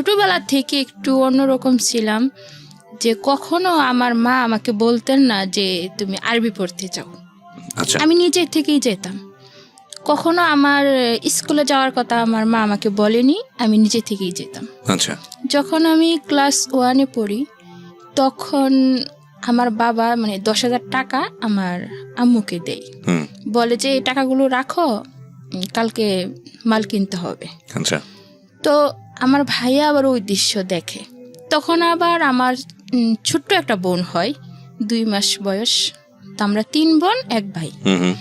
ছোটবেলা থেকে একটু অন্যরকম ছিলাম, যে কখনো আমার মা আমাকে বলতেন না যে তুমি আরবি পড়তে চাও। আচ্ছা, আমি নিজে থেকেই যেতাম। কখনো আমার স্কুলে যাওয়ার কথা আমার মা আমাকে বলেনি, আমি নিজে থেকেই যেতাম। আচ্ছা, যখন আমি ক্লাস 1-এ পড়ি তখন আমার বাবা মানে 10,000 টাকা আমার আম্মুকে দেয়, হুম, বলে যে এই টাকাগুলো রাখো, কালকে মাল কিনতে হবে। আচ্ছা, তো আমার ভাইয়া আবার ওই দৃশ্য দেখে। তখন আবার আমার ছোট্ট একটা বোন হয়, 2 মাস বয়স। তো আমরা 3 বোন 1 ভাই। হুম, হুম,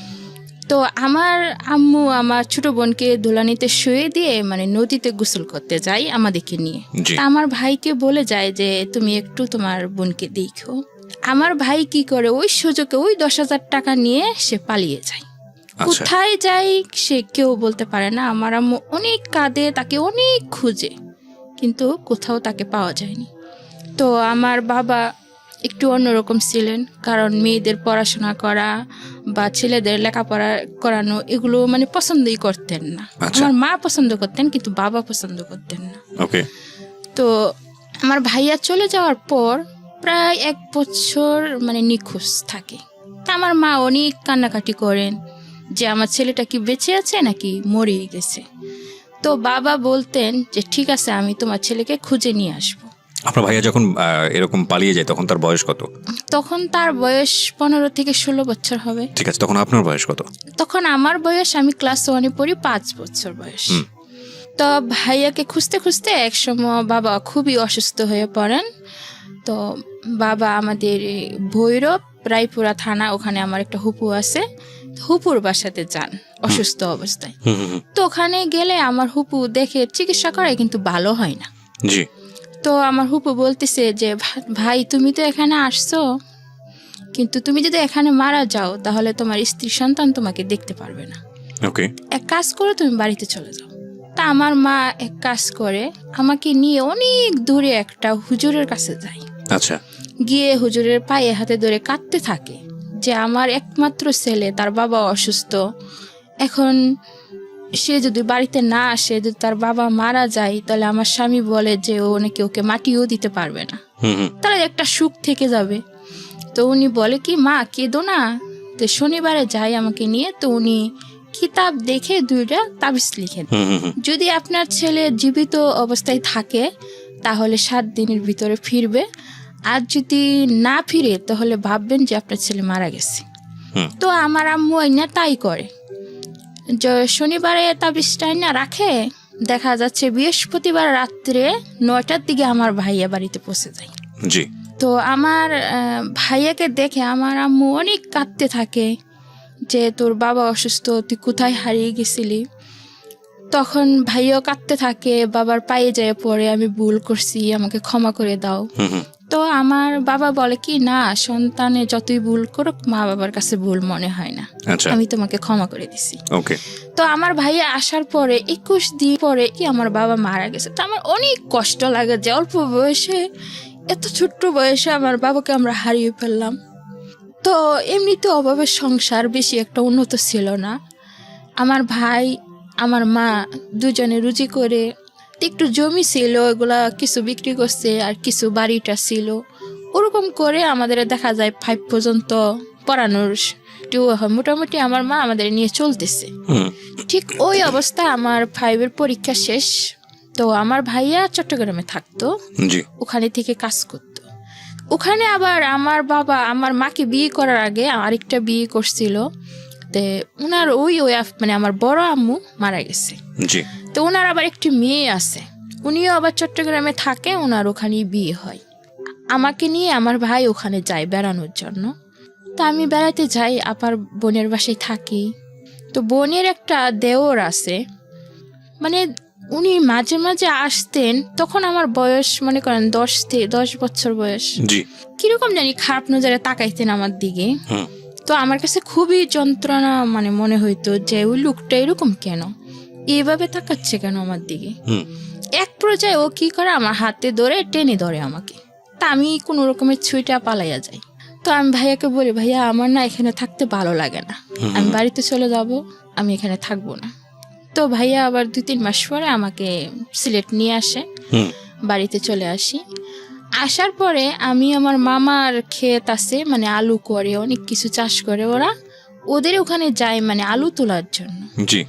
তো আমার আম্মু আমার ছোট বোনকে দোলানিতে শুয়ে দিয়ে মানে নদীতে গোসল করতে যায় আমাদেরকে নিয়ে। জি, তা আমার ভাইকে বলে যায় যে তুমি একটু তোমার বোনকে দেখো। আমার ভাই কি করে, ওই সুযোগে ওই 10,000 টাকা নিয়ে সে পালিয়ে যায়। আচ্ছা, কোথায় যায় সে কেউ বলতে পারে না। আমার আম্মু অনেক কাঁদে, তাকে অনেক খুঁজে, কিন্তু কোথাও তাকে পাওয়া যায়নি। তো আমার বাবা একটু অন্যরকম ছিলেন, কারণ মেয়েদের পড়াশোনা করা বা ছেলেদের লেখাপড়া করানো এগুলো মানে পছন্দই করতেন না। আচ্ছা। আমার মা পছন্দ করতেন কিন্তু বাবা পছন্দ করতেন না। ওকে, তো আমার ভাইয়া চলে যাওয়ার পর প্রায় 1 বছর মানে নিখোঁজ থাকে। তা আমার মা অনেক কান্নাকাটি করেন যে আমার ছেলেটা কি বেঁচে আছে নাকি মরেই গেছে। তো বাবা বলতেন যে ঠিক আছে, আমি তোমার ছেলেকে খুঁজে নিয়ে আসবো। আপনার ভাইয়া যখন এরকম পালিয়ে যায় তখন তার বয়স কত? তখন তার বয়স 15 থেকে 16 বছর হবে। ঠিক আছে, তখন আপনার বয়স কত? তখন আমার বয়স, আমি ক্লাস 1-এ পড়ি, 5 বছর বয়স। তো ভাইয়াকে খুঁজতে খুঁজতে একসময় বাবা খুবই অসুস্থ হয়ে পড়েন। তো বাবা আমাদের ভৈরব রায়পুরা থানা, ওখানে আমার একটা হুপু আছে, হুপুর বাসাতে যান অসুস্থ অবস্থায়। হুম, হুম, হুম, তো ওখানে গেলে আমার হুপু দেখে চিকিৎসা করে কিন্তু ভালো হয় না। জি, তো আমার হুপু বলতেছে যে ভাই তুমি তো এখানে আসছো, কিন্তু তুমি যদি এখানে মারা যাও তাহলে তোমার স্ত্রী সন্তান তোমাকে দেখতে পারবে না। ওকে, এক কাজ করো, তুমি বাড়িতে চলে যাও। তা আমার মা এক কাজ করে, আমাকে নিয়ে অনেক দূরে একটা হুজুরের কাছে যায়। আচ্ছা, গিয়ে হুজুরের পায়ে হাতে ধরে কাঁদতে থাকে যে আমার একমাত্র ছেলে, তার বাবা অসুস্থ, এখন সে যদি বাড়িতে না আসে, যদি তার বাবা মারা যায়, তাহলে আমার স্বামী বলে যে ও নাকি ওকে মাটিও দিতে পারবে না, হুম, হুম, তাহলে একটা সুখ থেকে যাবে। তো উনি বলে কি মা কেঁদো না। তো শনিবারে যাই আমাকে নিয়ে, তো উনি কিতাব দেখে 2টা তাবিজ লিখেন, হুম, হুম, হুম, যদি আপনার ছেলে জীবিত অবস্থায় থাকে তাহলে 7 দিনের ভিতরে ফিরবে, আর যদি না ফিরে তাহলে ভাববেন যে আপনার ছেলে মারা গেছে। হুম, তো আমার আম্মু না তাই করে, যে শনিবারে তাবিজটা না রাখে, দেখা যাচ্ছে বৃহস্পতিবার রাত্রে 9টার দিকে আমার ভাইয়া বাড়িতে পৌঁছে যায়। জি, তো আমার ভাইয়াকে দেখে আমার আম্মু অনেক কাঁদতে থাকে যে তোর বাবা অসুস্থ, তুই কোথায় হারিয়ে গেছিলি। তখন ভাইয়াও কাঁদতে থাকে, বাবার পায়ে যায় পড়ে, আমি ভুল করছি, আমাকে ক্ষমা করে দাও। হুম, হুম, তো আমার বাবা বলে কি না, সন্তানে যতই ভুল করুক মা বাবার কাছে ভুল মনে হয় না, আচ্ছা, আমি তোমাকে ক্ষমা করে দিছি। ওকে, তো আমার ভাইয়া আসার পরে 21 দিন পরে কি আমার বাবা মারা গেছে। তো আমার অনেক কষ্ট লাগে যে অল্প বয়সে, এত ছোট্ট বয়সে আমার বাবাকে আমরা হারিয়ে ফেললাম। তো এমনিতে অভাবের সংসার, বেশি একটা উন্নত ছিল না। আমার ভাই আমার মা দুজনে রুজি করে, একটু জমি ছিল, এগুলা কিছু বিক্রি করছে আর কিছু বাড়িটা ছিল, ওরকম করে আমাদের দেখা যায় 5 পর্যন্ত পড়ানোর মোটামুটি আমার মা আমাদের নিয়ে চলতেছে। হুম, ঠিক ওই অবস্থায় আমার 5-এর পরীক্ষা শেষ। তো আমার ভাইয়া চট্টগ্রামে থাকতো, জি, ওখানে থেকে কাজ করতো। ওখানে আবার আমার বাবা আমার মাকে বিয়ে করার আগে আরেকটা বিয়ে করছিল। তো ওনার ওই মানে আমার বড় আম্মু মারা গেছে। জি, তো ওনার আবার একটি মেয়ে আছে, উনিও আবার চট্টগ্রামে থাকে, ওনার ওখানেই বিয়ে হয়। আমাকে নিয়ে আমার ভাই ওখানে যায় বেড়ানোর জন্য। তা আমি বেড়াতে যাই, আবার বোনের বাসায় থাকি। তো বোনের একটা দেওর আছে, মানে উনি মাঝে মাঝে আসতেন, তখন আমার বয়স মনে করেন 10 বছর বয়স। জি, কিরকম জানি খারাপ নজরে তাকাইতেন আমার দিকে। হুম, তো আমার কাছে খুবই যন্ত্রণা মানে মনে হইতো যে ওই লোকটা এরকম কেন, এইভাবে তাকাচ্ছে কেন আমার দিকে। হুম, এক পর্যায়ে ও কি করে, আমার হাতে ধরে টেনে ধরে আমাকে। তা আমি কোনো রকমের ছুঁইটা পালাইয়া যাই। তো আমি ভাইয়াকে বলি ভাইয়া আমার না এখানে থাকতে ভালো লাগে না, আমি বাড়িতে চলে যাব, আমি এখানে থাকবো না। তো ভাইয়া আবার 2-3 মাস পরে আমাকে সিলেট নিয়ে আসে। হুম, বাড়িতে চলে আসি। আসার পরে আমি আমার মামার ক্ষেত আছে, মানে আলু করে, অনেক কিছু চাষ করে ওরা, ওদের ওখানে যাই মানে আলু তোলার জন্য। জি।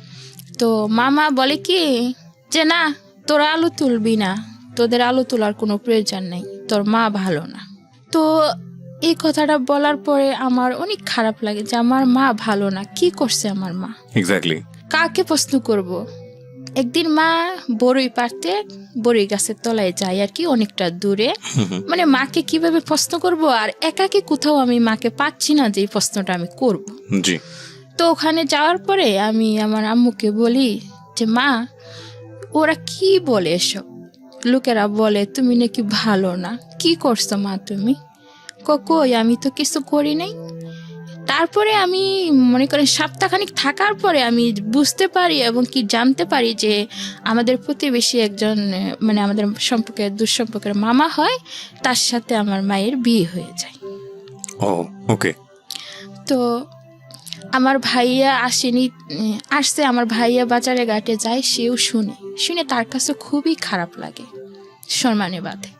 তো মামা বলে কি যে না, তোরা আলু তুলবি না, তোদের আলু তোলার কোনো প্রয়োজন নেই, তোর মা ভালো না। তো এই কথাটা বলার পরে আমার অনেক খারাপ লাগে যে আমার মা ভালো না, কি করছে আমার মা, এক্স্যাক্টলি। কাকে প্রশ্ন করব। একদিন মা বড়ই পারতে বড়ই গাছের তলায় যায় আর কি, অনেকটা দূরে। মানে মাকে কিভাবে প্রশ্ন করব, আর একাকে কোথাও আমি মাকে পাচ্ছি না যে এই প্রশ্নটা আমি করব। জি। তো ওখানে যাওয়ার পরে আমি আমার আম্মুকে বলি যে মা, ওরা কি বলে এসব, লোকেরা বলে তুমি নাকি ভালো না, কি করছো মা তুমি? কই আমি তো কিছু করি নাই। তারপরে আমি মনে করেন সপ্তাহখানিক থাকার পরে আমি বুঝতে পারি এবং কি জানতে পারি যে আমাদের প্রতিবেশী একজন, মানে আমাদের সম্পর্কের দুঃসম্পর্কের মামা হয়, তার সাথে আমার মায়ের বিয়ে হয়ে যায়। ও ওকে। তো আমার ভাইয়া আসছে, আমার ভাইয়া বাজারে ঘাটে যায়, সেও শুনে তার কাছে খুবই খারাপ লাগে, সম্মানে বাদে।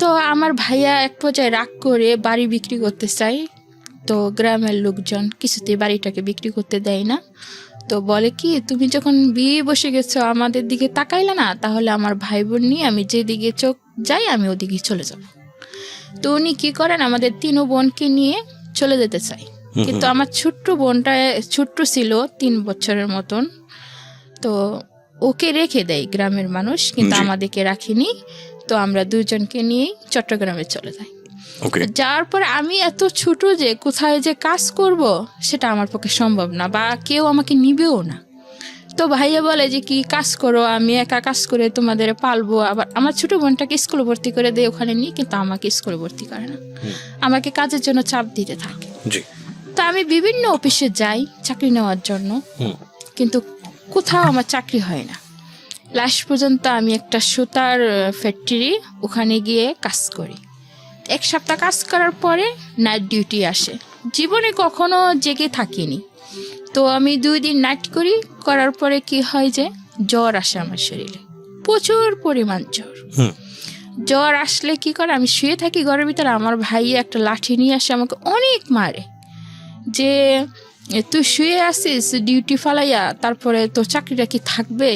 তো আমার ভাইয়া এক পর্যায়ে রাগ করে বাড়ি বিক্রি করতে চায়। তো গ্রামের লোকজন কিছুতেই বাড়িটাকে বিক্রি করতে দেয় না। তো বলে কি, তুমি যখন বিয়ে বসে গেছো আমাদের দিকে তাকাইলে না, তাহলে আমার ভাই বোন নিয়ে আমি যেদিকে চোখ যাই আমি ওদিকে চলে যাব। তো উনি কি করেন, আমাদের 3 বোনকে নিয়ে চলে যেতে চাই, কিন্তু আমার ছোট্ট বোনটা ছোট্ট ছিল, 3 বছরের মতন। তো ওকে রেখে দেয় গ্রামের মানুষ, কিন্তু আমাদেরকে রাখেনি। তো আমরা 2 জনকে নিয়ে চট্টগ্রামে চলে যাই। যাওয়ার পর আমি এত ছোট যে কোথায় যে কাজ করব সেটা আমার পক্ষে সম্ভব না, বা কেউ আমাকে নিবেও না। তো ভাইয়া বলে যে কি কাজ করো, আমি একা কাজ করে তোমাদের পালবো। আবার আমার ছোট বোনটাকে স্কুলে ভর্তি করে দেয় ওখানে নিয়ে, কিন্তু আমাকে স্কুলে ভর্তি করে না, আমাকে কাজের জন্য চাপ দিতে থাকে। তো আমি বিভিন্ন অফিসে যাই চাকরি নেওয়ার জন্য, কিন্তু কোথাও আমার চাকরি হয় না। লাস্ট পর্যন্ত আমি একটা সুতার ফ্যাক্টরি, ওখানে গিয়ে কাজ করি। 1 সপ্তাহ কাজ করার পরে নাইট ডিউটি আসে। জীবনে কখনো জেগে থাকিনি। তো আমি 2 দিন নাইট করার পরে কি হয় যে জ্বর আসে আমার শরীরে, প্রচুর পরিমাণ জ্বর আসলে কি করে, আমি শুয়ে থাকি ঘরের ভিতরে, আমার ভাই একটা লাঠি নিয়ে আসে, আমাকে অনেক মারে যে তুই শুয়ে আসিস ডিউটি ফালাইয়া, তারপরে তোর চাকরিটা কি থাকবে,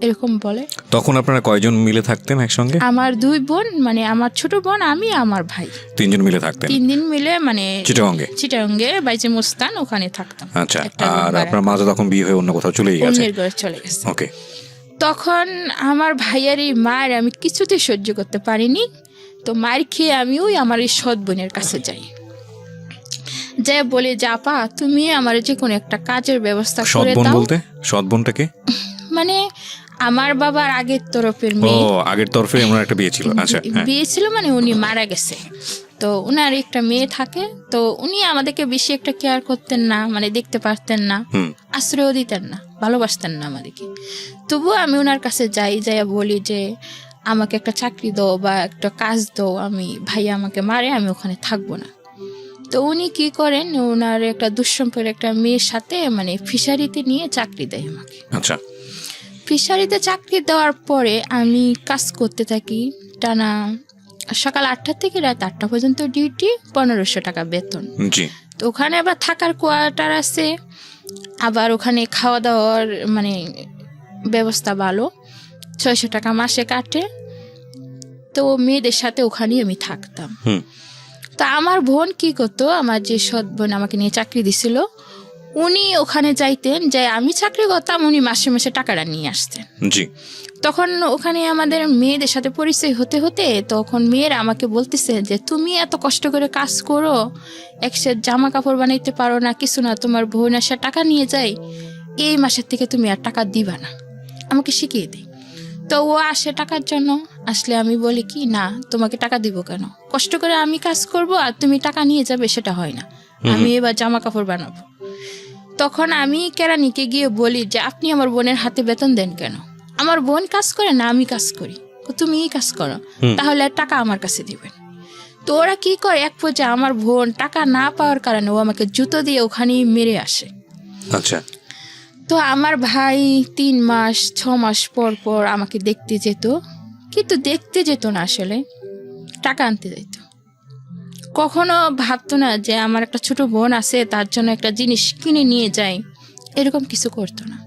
এরকম বলে। তখন আপনারা কয়জন মিলে থাকতেন একসঙ্গে? আমার 2 বোন, মানে আমার ছোট বোন, আমি, আমার ভাই, 3 জন মিলে থাকতেন। 3 দিন মিলে, মানে চিটাগঙ্গে বাইজে মুস্তান, ওখানে থাকতাম। আচ্ছা। আর আপনার মা তখন বিয়ে হয়ে অন্য কোথাও চলে গেছে? অন্যের ঘরে চলে গেছে। ওকে। তখন আমার ভাইয়ার এই মায়ের আমি কিছুতে সহ্য করতে পারিনি। তো মায়ের খেয়ে আমি ওই আমার এই সৎ বোনের কাছে যাই, যে বলে যে আপা তুমি আমার যে কোনো একটা কাজের ব্যবস্থা করে দাও। বলতে সৎ বোনটাকে মানে আমার বাবার আগের তরফের মেয়ে। ও, আগের তরফে এমন একটা বিয়ে ছিল? আচ্ছা, বিয়ে ছিল, মানে উনি মারা গেছে। তো উনার একটা মেয়ে থাকে। তো উনি আমাদেরকে বেশি একটা কেয়ার করতেন না, মানে দেখতে পারতেন না, আশ্রয়ও দিতেন না, ভালোবাসতেন না আমাদেরকে। তবুও আমি ওনার কাছে যাই, বলি যে আমাকে একটা চাকরি দাও বা একটা কাজ দাও, আমি ভাইয়া আমাকে মারে, আমি ওখানে থাকবো না। তো উনি কি করেন, ওনার একটা দুঃসম্পর্কের একটা মেয়ের সাথে মানে ফিশারিতে নিয়ে চাকরি দেয় আমাকে। আচ্ছা। ফিশারিতে চাকরি দেওয়ার পরে আমি কাজ করতে থাকি টানা সকাল 8টা থেকে রাত 8টা পর্যন্ত ডিউটি, 1500 টাকা বেতন। তো ওখানে আবার থাকার কোয়ার্টার আছে, আবার ওখানে খাওয়া দাওয়ার মানে ব্যবস্থা ভালো, 600 টাকা মাসে কাটে। তো মেয়েদের সাথে ওখানেই আমি থাকতাম। তো আমার বোন কি করতো, আমার যে সৎ বোন আমাকে নিয়ে চাকরি দিছিল, উনি ওখানে যাইতেন, যে আমি চাকরি করতাম, উনি মাসে মাসে টাকাটা নিয়ে আসতেন। তখন ওখানে আমাদের মেয়েদের সাথে পরিচয় হতে হতে তখন মেয়েরা আমাকে বলতেছে যে তুমি এত কষ্ট করে কাজ করো, এক সেট জামা কাপড় বানাইতে পারো না, কিছু না, তোমার বোন আসে টাকা নিয়ে যায়, এই মাসের থেকে তুমি আর টাকা দিবা না, আমাকে শিখিয়ে দিই। তো ও আসে টাকার জন্য, আসলে আমি বলি কি না, তোমাকে টাকা দিব কেন, কষ্ট করে আমি কাজ করব আর তুমি টাকা নিয়ে যাবে, সেটা হয় না, আমি এবার জামা কাপড় বানাবো। তখন আমি কেরানিকে গিয়ে বলি যে আপনি আমার বোনের হাতে বেতন দেন কেন, আমার বোন কাজ করে না, আমি কাজ করি, তুমি কাজ করো, তাহলে টাকা আমার কাছে দিবেন। তো ওরা কি করে, এক পর্যায়ে আমার বোন টাকা না পাওয়ার কারণে ও আমাকে জুতো দিয়ে ওখানেই মেরে আসে। আচ্ছা। তো আমার ভাই 3 মাস 6 মাস পর পর আমাকে দেখতে যেত, কিন্তু দেখতে যেত না, আসলে টাকা আনতে যেত। কখনো ভাবতো না যে আমার একটা ছোট বোন আছে, তার জন্য একটা জিনিস কিনে নিয়ে যায়, এরকম কিছু করতো না।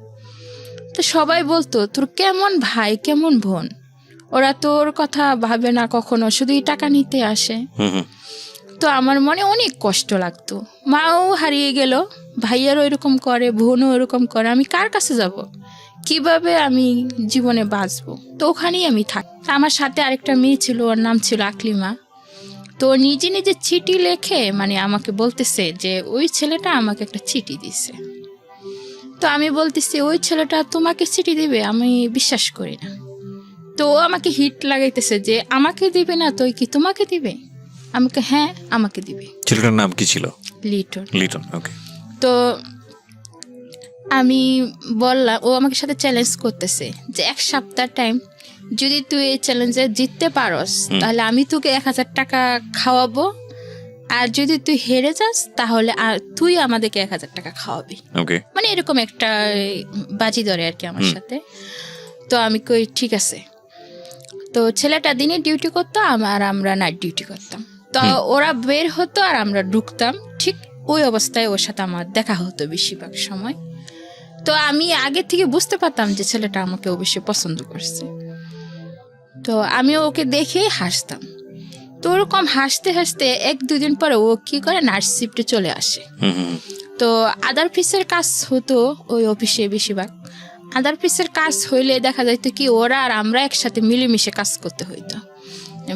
তো সবাই বলতো তোর কেমন ভাই কেমন বোন, ওরা তোর কথা ভাবে না কখনো, শুধুই টাকা নিতে আসে। তো আমার মনে অনেক কষ্ট লাগতো। মাও হারিয়ে গেল, ভাইয়ারও এরকম করে, বোনও এরকম করে, আমি কার কাছে যাব, কিভাবে আমি জীবনে বাঁচবো? তো ওখানেই আমি থাকি। আমার সাথে আরেকটা মেয়ে ছিল, ওর নাম ছিল আকলিমা। তো নিজে নিজে চিঠি লেখে মানে আমাকে বলতেছে যে ওই ছেলেটা আমাকে একটা চিঠি দিছে। তো আমি বলতেছি ওই ছেলেটা তোমাকে চিঠি দিবে, আমি বিশ্বাস করি না। তো ও আমাকে হিট লাগাইতেছে যে আমাকে দিবে না তো কি তোমাকে দিবে? আমাকে হ্যাঁ আমাকে দিবে। ছেলেটার নাম কি ছিল? লিটন। লিটন, ওকে। তো আমি বললাম, ও আমাকে সাথে চ্যালেঞ্জ করতেছে যে 1 সপ্তাহ টাইম, যদি তুই এই চ্যালেঞ্জে জিততে পারস তাহলে আমি তোকে 1000 টাকা খাওয়াবো, আর যদি তুই হেরে যাস তাহলে আর তুই আমাদেরকে 1000 টাকা খাওয়াবি। ওকে। মানে এরকম একটা বাজি ধরে আর কি আমার সাথে। তো আমি কই ঠিক আছে। তো ছেলেটা দিনে ডিউটি করতো, আর আমরা নাইট ডিউটি করতাম। তো ওরা বের হতো আর আমরা ঢুকতাম, ঠিক ওই অবস্থায় ওর সাথে আমার দেখা হতো বেশিরভাগ সময়। তো আমি আগে থেকে বুঝতে পারতাম যে ছেলেটা আমাকে অবশ্যই পছন্দ করছে। তো আমি ওকে দেখে হাসতাম। তো ওরকম হাসতে হাসতে 1-2 দিন পরে ও কি করে নাইট শিফটে চলে আসে। তো আদার পিসের কাজ হতো ওই অফিসে বেশিরভাগ। আদার পিসের কাজ হইলে দেখা যাইতো কি ওরা আর আমরা একসাথে মিলেমিশে কাজ করতে হইতো।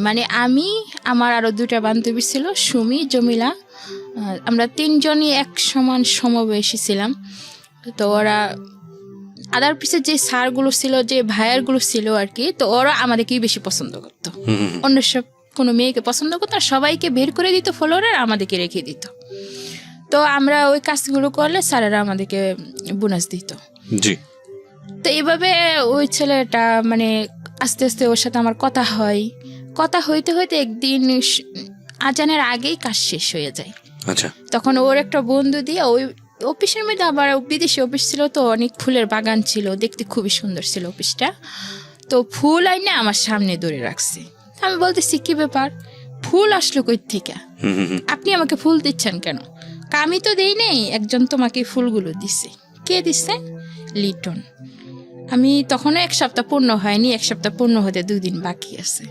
মানে আমি, আমার আরো 2টা বান্ধবী ছিল, সুমি, জমিলা, আমরা 3 জনই এক সমান সমবয়সী ছিলাম। তো ওরা আদার পিসের যে স্যারগুলো ছিল, যে ভাইয়ারগুলো ছিল আর কি, তো ওরা আমাদেরকেই বেশি পছন্দ করতো। অন্য সব কোনো মেয়েকে পছন্দ করতো না, সবাইকে বের করে দিত ফ্লোরে, আর আমাদেরকে রেখে দিত। তো আমরা ওই কাজগুলো করলে স্যারেরা আমাদেরকে বোনাস দিত। জি। তো এইভাবে ওই ছেলেটা মানে আস্তে আস্তে ওর সাথে আমার কথা হয়। কথা হইতে হইতে একদিন আজানের আগেই কাজ শেষ হয়ে যায়। আচ্ছা। তখন ওর একটা বন্ধু দিয়ে, ওই অফিসের মধ্যে আবার বিদেশি অফিস ছিল, তো অনেক ফুলের বাগান ছিল, দেখতে খুবই সুন্দর ছিল অফিসটা। তো ফুল আইনে আমার সামনে ধরে রাখছে। আমি বলতেছি কি ব্যাপার, ফুল আসলো কই থেকে, আপনি আমাকে ফুল দিচ্ছেন কেন? আমি তো দেই নেই, একজন তোমাকে ফুলগুলো দিছে। কে দিছে? লিটন। আমি তখনও 1 সপ্তাহ পূর্ণ হয়নি, 1 সপ্তাহ পূর্ণ হতে 2 দিন বাকি আছে।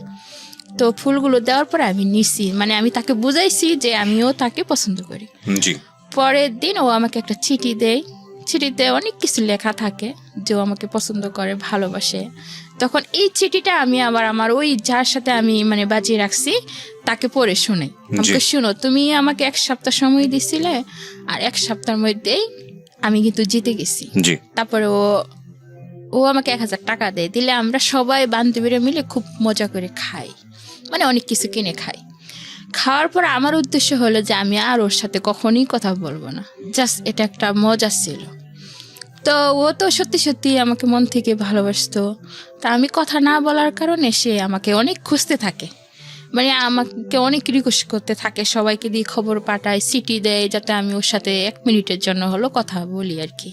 তো ফুলগুলো দেওয়ার পরে আমি নিছি, মানে আমি তাকে বুঝাইছি যে আমিও তাকে পছন্দ করি। জি। পরের দিন ও আমাকে একটা চিঠি দেয়। চিঠিতে অনেক কিছু লেখা থাকে যে ও আমাকে পছন্দ করে, ভালোবাসে। তখন এই চিঠিটা আমি আবার আমার ওই যার সাথে আমি মানে বাজিয়ে রাখছি তাকে পড়ে শোনাই। আমাকে শুনো, তুমি আমাকে 1 সপ্তাহ সময় দিছিলে, আর 1 সপ্তাহের মধ্যেই আমি কিন্তু জিতে গেছি। তারপরে ও আমাকে 1000 টাকা দেয়, দিলে আমরা সবাই বান্ধবীরা মিলে খুব মজা করে খাই, মানে অনেক কিছু কিনে খাই। খাওয়ার পর আমার উদ্দেশ্য হলো যে আমি আর ওর সাথে কখনোই কথা বলবো না, জাস্ট এটা একটা মজা ছিল। তো ও তো সত্যি সত্যি আমাকে মন থেকে ভালোবাসতো। তা আমি কথা না বলার কারণে সে আমাকে অনেক খুঁজতে থাকে, মানে আমাকে অনেক রিকোয়েস্ট করতে থাকে, সবাইকে দিয়ে খবর পাঠায়, চিঠি দেয় যাতে আমি ওর সাথে 1 মিনিটের জন্য হলো কথা বলি আর কি।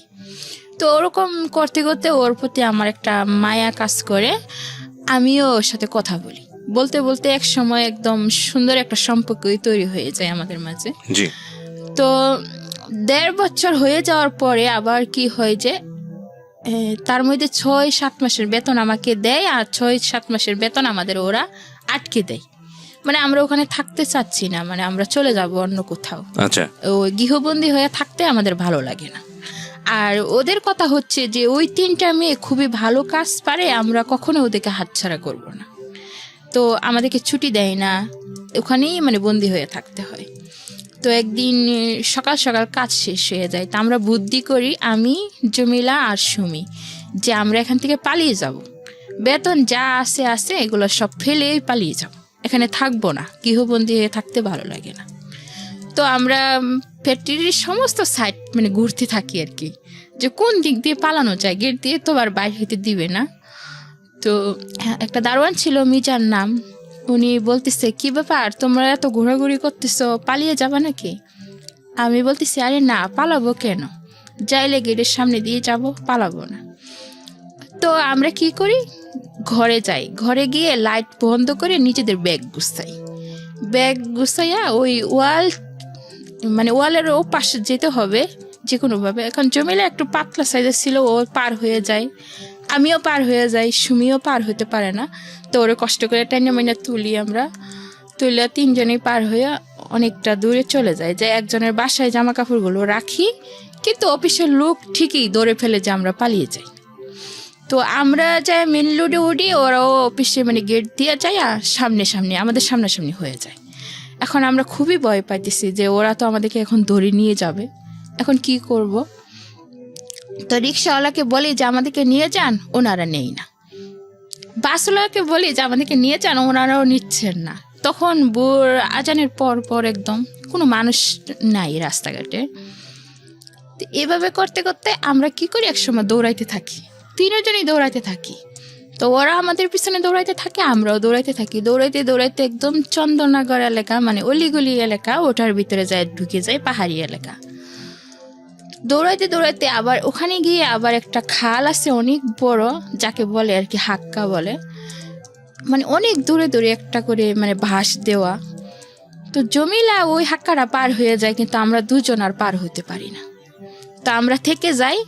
তো ওরকম করতে করতে ওর প্রতি আমার একটা মায়া কাজ করে, আমিও ওর সাথে কথা বলি। বলতে বলতে এক সময় একদম সুন্দর একটা সম্পর্কই তৈরি হয়ে যায় আমাদের মাঝে। তো 1.5 বছর হয়ে যাওয়ার পরে আবার কি হয় যে তার মধ্যে 6-7 মাসের বেতন আমাকে দেয়, আর 6-7 মাসের বেতন আমাদের ওরা আটকে দেয়। মানে আমরা ওখানে থাকতে চাচ্ছি না, মানে আমরা চলে যাব অন্য কোথাও। আচ্ছা। ওই গৃহবন্দী হয়ে থাকতে আমাদের ভালো লাগে না। আর ওদের কথা হচ্ছে যে ওই 3টা মেয়ে খুবই ভালো কাজ পারে, আমরা কখনো ওদেরকে হাতছাড়া করব না। তো আমাদেরকে ছুটি দেয় না, ওখানেই মানে বন্দি হয়ে থাকতে হয়। তো একদিন সকাল সকাল কাজ শেষ হয়ে যায়, তা আমরা বুদ্ধি করি, আমি, জমিলা আর সুমি, যে আমরা এখান থেকে পালিয়ে যাব। বেতন যা আছে এগুলো সব ফেলে পালিয়ে যাব, এখানে থাকবো না, গৃহবন্দী হয়ে থাকতে ভালো লাগে না। তো আমরা ফ্যাক্টরির সমস্ত সাইড মানে ঘুরতে থাকি আর কি, যে কোন দিক দিয়ে পালানো যায়, গেট দিয়ে তো আর বাইরে হইতে দিবে না। তো একটা দারোয়ান ছিল, মিজার নাম, উনি বলতেছে কি ব্যাপার তোমরা এত ঘোরাঘুরি করতেছো, পালিয়ে যাবা নাকি? আমি বলতেছি আরে না, পালাবো কেন, যাইলে গেটের সামনে দিয়ে যাব, পালাবো না। তো আমরা কি করি, ঘরে যাই, ঘরে গিয়ে লাইট বন্ধ করে নিজেদের ব্যাগ গুছাইয়া ওই ওয়ালের ও পাশে যেতে হবে যে কোনোভাবে। এখন জমিলা একটু পাতলা সাইজের ছিল, ও পার হয়ে যায়, আমিও পার হয়ে যাই, সুমিও পার হতে পারে না। তো ওরে কষ্ট করে টাইনা মাইনা তুলে তিনজনেই পার হয়ে অনেকটা দূরে চলে যায়, যে একজনের বাসায় জামা কাপড়গুলো রাখি, কিন্তু অফিসের লোক ঠিকই ধরে ফেলে যে আমরা পালিয়ে যাই। তো আমরা যাই মেন রোডে উঠি, ওরাও অফিসে গেট দিয়ে যায় আর আমাদের সামনাসামনি হয়ে যায়। এখন আমরা খুবই ভয় পাইতেছি যে ওরা তো আমাদেরকে এখন ধরে নিয়ে যাবে, এখন কি করব। তো রিক্সাওয়ালাকে বলি যে আমাদেরকে নিয়ে যান, ওনারা নেই না। বাসওয়ালাকে বলি যে আমাদেরকে নিয়ে যান, ওনারাও নিচ্ছেন না। তখন ভোর আজানের পর একদম কোনো মানুষ নাই রাস্তাঘাটে। তো এভাবে করতে করতে আমরা কি করি, একসময় দৌড়াইতে থাকি, তিনজনই দৌড়াইতে থাকি। তো ওরা আমাদের পিছনে দৌড়াইতে থাকে, আমরাও দৌড়াইতে থাকি। দৌড়াইতে একদম চন্দননগর এলাকা, অলিগলি এলাকা, ওটার ভিতরে যায়, ঢুকে যায় পাহাড়ি এলাকা। দৌড়াইতে আবার ওখানে গিয়ে আবার একটা খাল আছে অনেক বড়, যাকে বলে আর কি হাক্কা বলে, অনেক দূরে একটা করে ভাস দেওয়া। তো জমিলা ওই হাক্কাটা পার হয়ে যায়, কিন্তু আমরা দুজন আর পার হতে পারি না। তো আমরা থেকে যাই,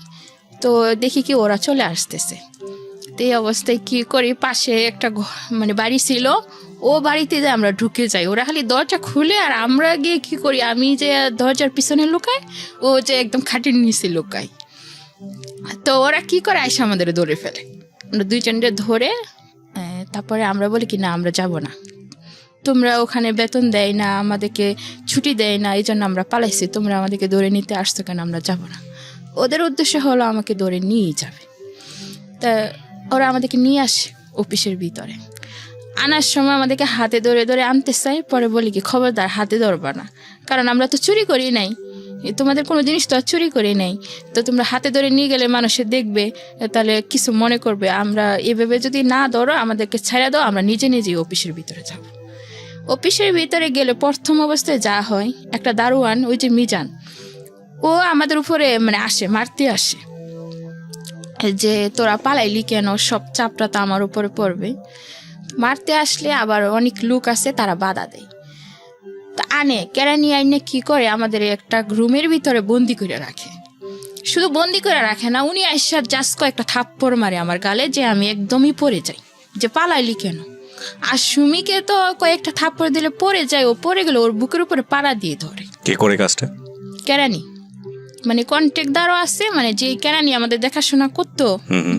তো দেখি কি ওরা চলে আসতেছে। তো এই অবস্থায় কি করি, পাশে একটা বাড়ি ছিল, ও বাড়িতে যে আমরা ঢুকে যাই। ওরা খালি দরজা খুলে আর আমরা গিয়ে কি করি, আমি যে দরজার পিছনে লুকাই, ও যে একদম খাটির নিচে লুকাই। তো ওরা কি করে, আইসা আমাদের ধরে ফেলে। আমরা দুইজনকে ধরে তারপরে আমরা বলি কি না, আমরা যাব না, তোমরা ওখানে বেতন দেয় না, আমাদেরকে ছুটি দেয় না, এই জন্য আমরা পালাইছি, তোমরা আমাদেরকে ধরে নিতে আসছো কেন, আমরা যাব না। ওদের উদ্দেশ্য হলো আমাকে ধরে নিয়ে যাবে। তা ওরা আমাদেরকে নিয়ে আসে অফিসের ভিতরে। আনার সময় আমাদেরকে হাতে ধরে আনতে চাই, পরে বলি কি খবরদার হাতে ধরবা না, কারণ আমরা তো চুরি করি নাই, তোমাদের কোনো জিনিস তো আর চুরি করি নাই। তো তোমরা হাতে ধরে নিয়ে গেলে মানুষে দেখবে, তাহলে কিছু মনে করবে। আমরা এভাবে যদি না ধরো, আমাদেরকে ছেড়ে দাও, আমরা নিজেই অফিসের ভিতরে যাব। অফিসের ভিতরে গেলে প্রথম অবস্থায় যা হয়, একটা দারোয়ান, ওই যে মিজান, ও আমাদের উপরে আসে, মারতে আসে, যে তোরা পালাইলি কেন, সব চাপটা তো আমার উপরে পড়বে। মারতে আসলে আবার অনেক লোক আছে, তারা বাধা দেয়। তা কেরানি আইনে কি করে, আমাদের একটা রুমের ভিতরে বন্দি করে রাখে। শুধু বন্দি করে রাখে না, উনি আইসা জাস্ট কয়েকটা থাপ্পড় মারে আমার গালে, যে আমি একদমই পড়ে যাই, যে পালাইলি কেন। আর সুমিকে তো কয়েকটা থাপ্পড় দিলে পড়ে যায়, ও পড়ে গেলে ওর বুকের উপরে পাড়া দিয়ে ধরে। কে করে কাজটা? কেরানি, কন্ট্রাক্টদারও আছে, যে কেরানি আমাদের দেখাশোনা করতো,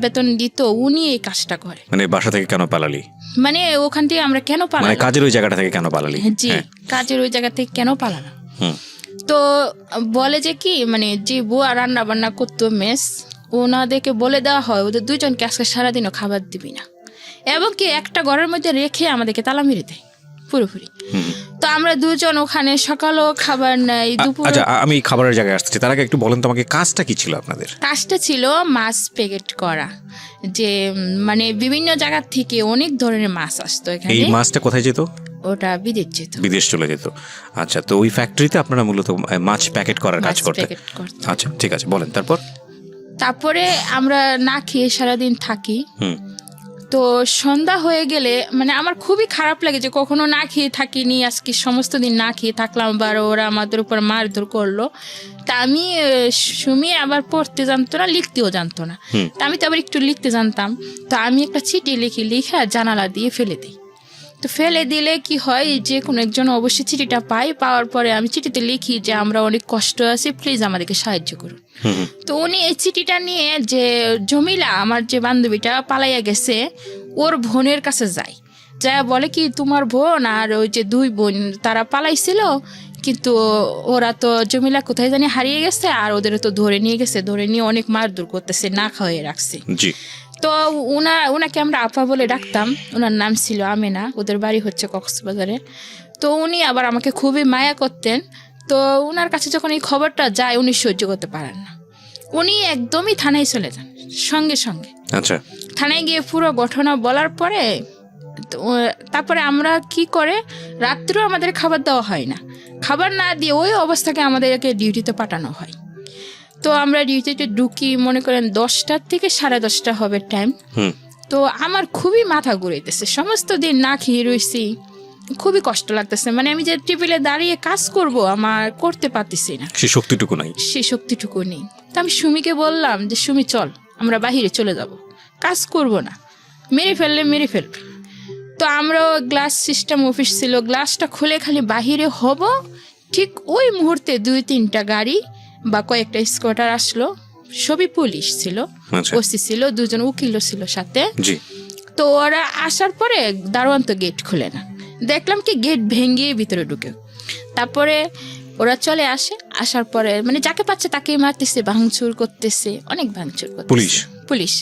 বেতন দিত, উনি এই কাজটা করে। বাসা থেকে কেন পালালি? ওখান থেকে আমরা কেন পালাম, কাজের ওই জায়গাটা থেকে কেন পালালি? জি, কাজের ওই জায়গা থেকে কেন পালালাম। তো বলে যে কি, যে বুয়া রান্না বান্না করতো মেস, ওনাদেরকে বলে দেওয়া হয় ওদের দুজনকে আজকে সারাদিনও খাবার দিবি না, এবং কি একটা ঘরের মধ্যে রেখে আমাদেরকে তালা মেরে দেয় পুরোপুরি। তো আমরা দুজন ওখানে সকালও খাবার নাই, দুপুর। আচ্ছা, আমি খাবারের জায়গায় আসতেছি, তার আগে একটু বলেন তো আমাকে, কাজটা কি ছিল আপনাদের? কাজটা ছিল মাছ প্যাকেট করা, যে বিভিন্ন জায়গা থেকে অনেক ধরনের মাছ আসতো এখানে। এই মাছটা কোথায় যেত? ওটা বিদেশ চলে যেত। আচ্ছা, তো ওই ফ্যাক্টরিতে আপনারা মূলত মাছ প্যাকেট করার কাজ করতেন? আচ্ছা, ঠিক আছে, বলেন তারপরে আমরা না খেয়ে সারাদিন থাকি। তো সন্ধ্যা হয়ে গেলে আমার খুবই খারাপ লাগে যে কখনো না খেয়ে থাকিনি, আজকে সমস্ত দিন না খেয়ে থাকলাম, আবার ওরা আমাদের উপর মারধর করলো। তা আমি সুমি আবার পড়তে জানতো না, লিখতেও জানতো না। তা আমি তো আবার একটু লিখতে জানতাম। তো আমি একটা চিঠি লিখে জানালা দিয়ে ফেলে দিই। তো ফেলে দিলে কি হয়, যে কোনো একজন অবশ্যই চিঠিটা পাওয়ার পরে আমি চিঠিতে লিখি যে আমরা অনেক কষ্ট আছি, প্লিজ আমাদেরকে সাহায্য করুন। তো উনি এই চিঠিটা নিয়ে, যে জমিলা আমার যে বান্ধবীটা পালাইয়া গেছে, ওর বোনের কাছে যায়, যা বলে কি তোমার বোন আর ওই যে দুই বোন তারা পালাইছিল, কিন্তু ওরা তো জমিলা কোথায় জানি হারিয়ে গেছে, আর ওদের তো ধরে নিয়ে অনেক মারধর করতেছে, না খাওয়াই রাখছে। তো ওনাকে আমরা আপা বলে ডাকতাম, ওনার নাম ছিল আমেনা, ওদের বাড়ি হচ্ছে কক্সবাজারে। তো উনি আবার আমাকে খুবই মায়া করতেন। তো ওনার কাছে যখন এই খবরটা যায়, উনি সহ্য করতে পারেন না, উনি একদমই থানায় চলে যান সঙ্গে সঙ্গে। আচ্ছা, থানায় গিয়ে পুরো ঘটনা বলার পরে তারপরে আমরা কি করে, রাত্রেও আমাদের খাবার দেওয়া হয় না, খাবার না দিয়ে ওই অবস্থাকে আমাদেরকে ডিউটিতে পাঠানো হয়। তো আমরা ডিউটিতে ঢুকি, মনে করেন 10টা থেকে 10:30 হবে টাইম। তো আমার খুবই মাথা ঘুরাইতেছে, সমস্ত দিন না খেয়ে রয়েছি, খুবই কষ্ট লাগতেছে। মানে আমি যে টেবিলে দাঁড়িয়ে কাজ করব আমার করতে পারতেছি না, সেই শক্তিটুকু নাই। সেই শক্তিটুকু নেই। তো আমি সুমিকে বললাম যে সুমি চল আমরা বাহিরে চলে যাব, কাজ করব না, মেরে ফেলবে। তো আমরা গ্লাস সিস্টেম অফিস ছিল, গ্লাসটা খুলে খালি বাহিরে হব, ঠিক ওই মুহূর্তে 2-3টা গাড়ি বা কয়েকটা স্কুটার আসলো, সবই পুলিশ ছিল, আচ্ছা। ওসি ছিল, 2জন উকিলও ছিল সাথে। জি। তো ওরা আসার পরে দারোয়ান তো গেট খুলে না, দেখলাম কি গেট ভেঙে ভিতরে ঢুকে। তারপরে ওরা চলে আসার পরে মানে যাকে পাচ্ছে তাকেই মারতেছে, ভাঙচুর করতেছে, অনেক ভাঙচুর করতেছে পুলিশ।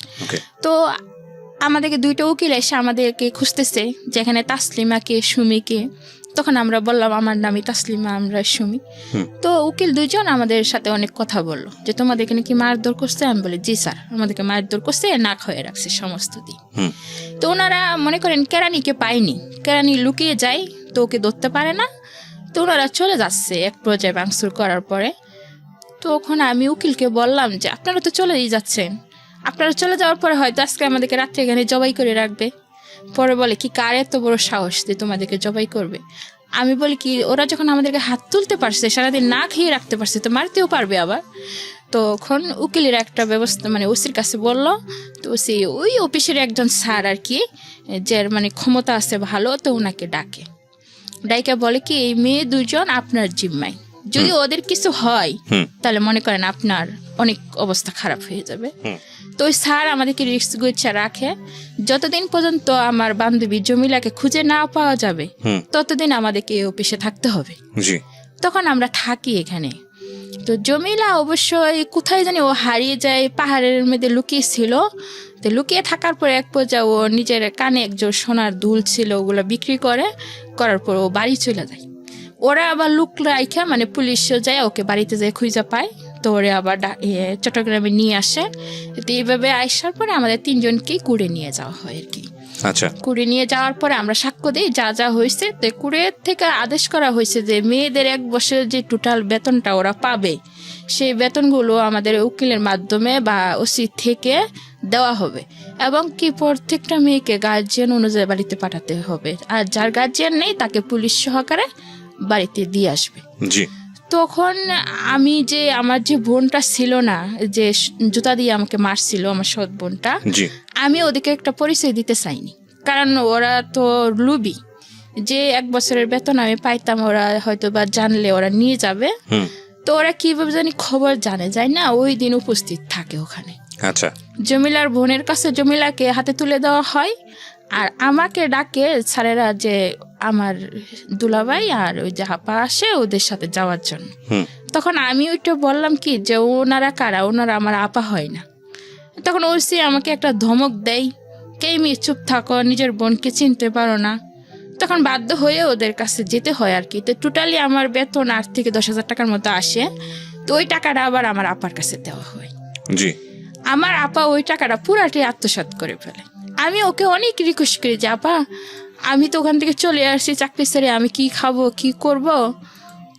তো আমাদেরকে 2টা উকিল এসে আমাদেরকে খুঁজতেছে, যেখানে তাসলিমাকে, সুমিকে। তখন আমরা বললাম আমার নামই তাসলিমা, আমরা সুমি। তো উকিল 2জন আমাদের সাথে অনেক কথা বললো যে তোমাদেরকে নাকি মারধর করছে। আমি বলি জি স্যার, আমাদেরকে মারধর করছে, নাক হয়ে রাখছে সমস্ত দিন। তো ওনারা মনে করেন কেরানিকে পায়নি, কেরানি লুকিয়ে যায়, তো ওকে ধরতে পারে না। তো ওনারা চলে যাচ্ছে এক পর্যায়ে ভাঙচুর করার পরে। তো ওখানে আমি উকিলকে বললাম যে আপনারা তো চলেই যাচ্ছেন, আপনারা চলে যাওয়ার পরে হয়তো আজকে আমাদেরকে রাত্রে এখানে জবাই করে রাখবে। পরে বলে কি কার এত বড় সাহস যে তোমাদেরকে জবাই করবে। আমি বলি কি ওরা যখন আমাদেরকে হাত তুলতে পারছে, সারাদিন না খেয়ে রাখতে পারছে, তো মারতেও পারবে আবার। তখন উকিলের একটা ব্যবস্থা মানে ওসির কাছে বললো। তো ওসি ওই অফিসের একজন স্যার আর কি, যার মানে ক্ষমতা আছে ভালো, তো ওনাকে ডাইকা বলে কি এই মেয়ে 2জন আপনার জিম্মায়, যদি ওদের কিছু হয় তাহলে মনে করেন আপনার অনেক অবস্থা খারাপ হয়ে যাবে। তো ওই স্যার আমাদেরকে রিস্ক গুচ্ছা রাখে, যতদিন পর্যন্ত আমার বান্ধবী জমিলাকে খুঁজে না পাওয়া যাবে ততদিন আমাদেরকে এই অফিসে থাকতে হবে। তখন আমরা থাকি এখানে। তো জমিলা অবশ্যই কোথায় জানি ও হারিয়ে যায়, পাহাড়ের মধ্যে লুকিয়ে ছিল। তো লুকিয়ে থাকার পর এক পর্যায়ে ও নিজের কানে একজোড় সোনার দুল ছিল, ওগুলো বিক্রি করার পর ও বাড়ি চলে যায়। ওরা আবার লুক রাইখা মানে পুলিশ যায়, ওকে বাড়িতে যায় খুঁজে পায়। তো ওরা আবার চট্টগ্রামে নিয়ে আসে। তো এইভাবে আসার পরে আমাদের 3জনকেই কুড়ে নিয়ে যাওয়া হয় আর কি। আচ্ছা। কুড়ে নিয়ে যাওয়ার পরে আমরা সাক্ষ্য দিই যা হয়েছে। তো কুড়ে থেকে আদেশ করা হয়েছে যে মেয়েদের 1 বছরের যে টোটাল বেতনটা ওরা পাবে, সেই বেতনগুলো আমাদের উকিলের মাধ্যমে বা ওসি থেকে দেওয়া হবে, এবং কি প্রত্যেকটা মেয়েকে গার্জিয়ান অনুযায়ী বাড়িতে পাঠাতে হবে, আর যার গার্জিয়ান নেই তাকে পুলিশ সহকারে বাড়িতে দিয়ে আসবে। জি। তখন আমি যে আমার যে বোনটা ছিল না, যে জুতা দিয়ে আমাকে মারছিল, আমার সৎ বোনটা, আমি ওদেরকে একটা পরিচয় দিতে চাইনি, কারণ ওরা তো লুবি, যে 1 বছরের বেতন আমি পাইতাম ওরা হয়তো বা জানলে ওরা নিয়ে যাবে। তো ওরা কিভাবে জানি খবর জানে যায় না, ওই দিন উপস্থিত থাকে ওখানে। আচ্ছা। জমিলার বোনের কাছে জমিলাকে হাতে তুলে দেওয়া হয়, আর আমাকে ডাকে স্যারেরা যে আমার দুলাভাই আর ওই যে হাপা আসে ওদের সাথে যাওয়ার জন্য। তখন আমি ওইটা বললাম কি যে ওনারা কারা, ওনারা আমার আপা হয় না। তখন ওসি আমাকে একটা ধমক দেয়, কে মেয়ে চুপ থাকো, নিজের বোনকে চিনতে পারো না। তখন বাধ্য হয়ে ওদের কাছে যেতে হয় আর কি। তো টোটালি আমার বেতন 8 থেকে 10,000 টাকার মতো আসে। তো ওই টাকাটা আবার আমার আপার কাছে দেওয়া হয়। জি। আমার আপা ওই টাকাটা পুরাটি আত্মসাৎ করে ফেলে। আমি ওকে অনেক রিকোয়েস্ট করি যে আপা আমি তো ওখান থেকে চলে আসছি চাকরি ছেড়ে, আমি কি খাবো কি করব,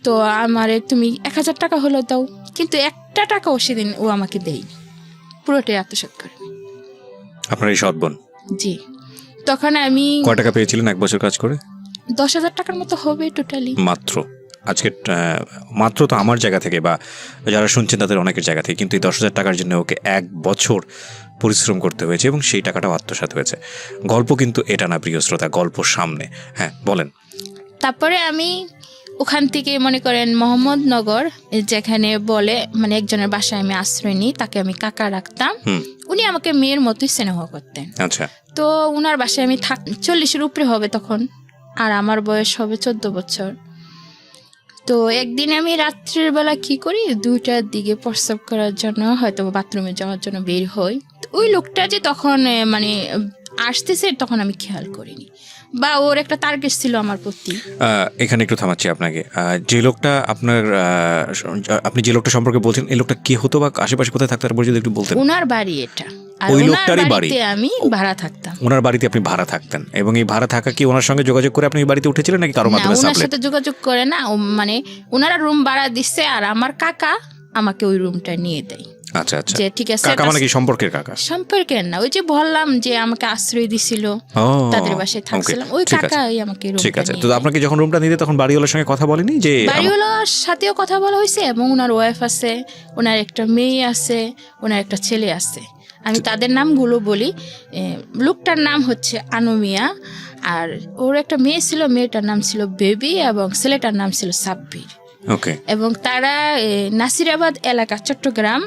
তো আমারে তুমি 1,000 টাকা হলো দাও। কিন্তু একটা টাকাও সেদিন ও আমাকে দেয়নি, পুরোটাই আত্মসাৎ করে। আপনার এই সৎ বোন? জি। তখন আমি কয় টাকা পেয়েছিলেন 1 বছর কাজ করে? 10,000 টাকার মতো হবে টোটালি। মাত্র? আজকে মাত্র তো আমার জায়গা থেকে বা যারা শুনছেন তাদের অনেকের জায়গা থেকে, কিন্তু এই 10,000 টাকার জন্য ওকে 1 বছর পরিশ্রম করতে হয়েছে এবং সেই টাকাটাও আত্মসাৎ হয়েছে। গল্প কিন্তু এটা না প্রিয় শ্রোতা, গল্প সামনে। হ্যাঁ বলেন। তারপরে আমি ওখান থেকে মনে করেন মোহাম্মদনগর যেখানে বলে মানে একজনের বাসায় আমি আশ্রয় নিই, তাকে আমি কাকা রাখতাম। উনি আমাকে মেয়ের মতোই স্নেহ করতেন। আচ্ছা। তো উনার বাসায় আমি 40-এর উপরে হবে তখন, আর আমার বয়স হবে 14 বছর। তো একদিন আমি রাত্রের বেলা কি করি, 2টার দিকে প্রস্রাব করার জন্য হয়তো বাথরুমে যাওয়ার জন্য বের হই। ওই লোকটা যে তখন মানে আসতেছে তখন আমি খেয়াল করিনি, বা ওর একটা টার্গেট ছিল আমার প্রতি। এখানে একটু থামাচ্ছি আপনাকে। যে লোকটা আপনি যে লোকটা সম্পর্কে বলছেন, এই লোকটা কি হতো বা আশেপাশে কোথায় থাকতো যদি একটু বলতেন? ওনার বাড়ি এটা, ওই লোকটারই বাড়ি? আমি ভাড়া থাকতাম। ওনার বাড়িতে আপনি ভাড়া থাকতেন, এবং এই ভাড়া থাকা কি ওনার সঙ্গে যোগাযোগ করে আপনি এই বাড়িতে উঠেছিলেন নাকি কারো মাধ্যমে? ওনার সাথে যোগাযোগ করে না, মানে ওনারা রুম ভাড়া দিচ্ছে আর আমার কাকা আমাকে ওই রুমটা নিয়ে দেয়। আচ্ছা আচ্ছা, যে ঠিক আছে, কাকা মানে কি সম্পর্কের কাকা? সম্পর্কের না, ওই যে বললাম যে আমাকে আশ্রয় দিছিল, ও, তাদের বাসায় থাকছিলাম, ওই ঠিক আছে, কাকাই আমাকে ঠিক রুমটা আছে। নিয়ে তো দেয়। আপনাকে যখন রুমটা নিতে তখন বাড়িওয়ালার সঙ্গে কথা বলেনি যে বাড়িওয়ালার সাথেও কথা বলা হয়েছে, এবং ওনার ওয়াইফ আছে, ওনার একটা মেয়ে আছে, ওনার একটা ছেলে আছে। আমি তাদের নামগুলো বলি। লোকটার নাম হচ্ছে আনুমিয়া, আর ওর একটা মেয়ে ছিল, মেয়েটার নাম ছিল বেবি, এবং ছেলেটার নাম ছিল সাব্বির। ওকে, এবং তারা নাসিরাবাদ এলাকা, চট্টগ্রাম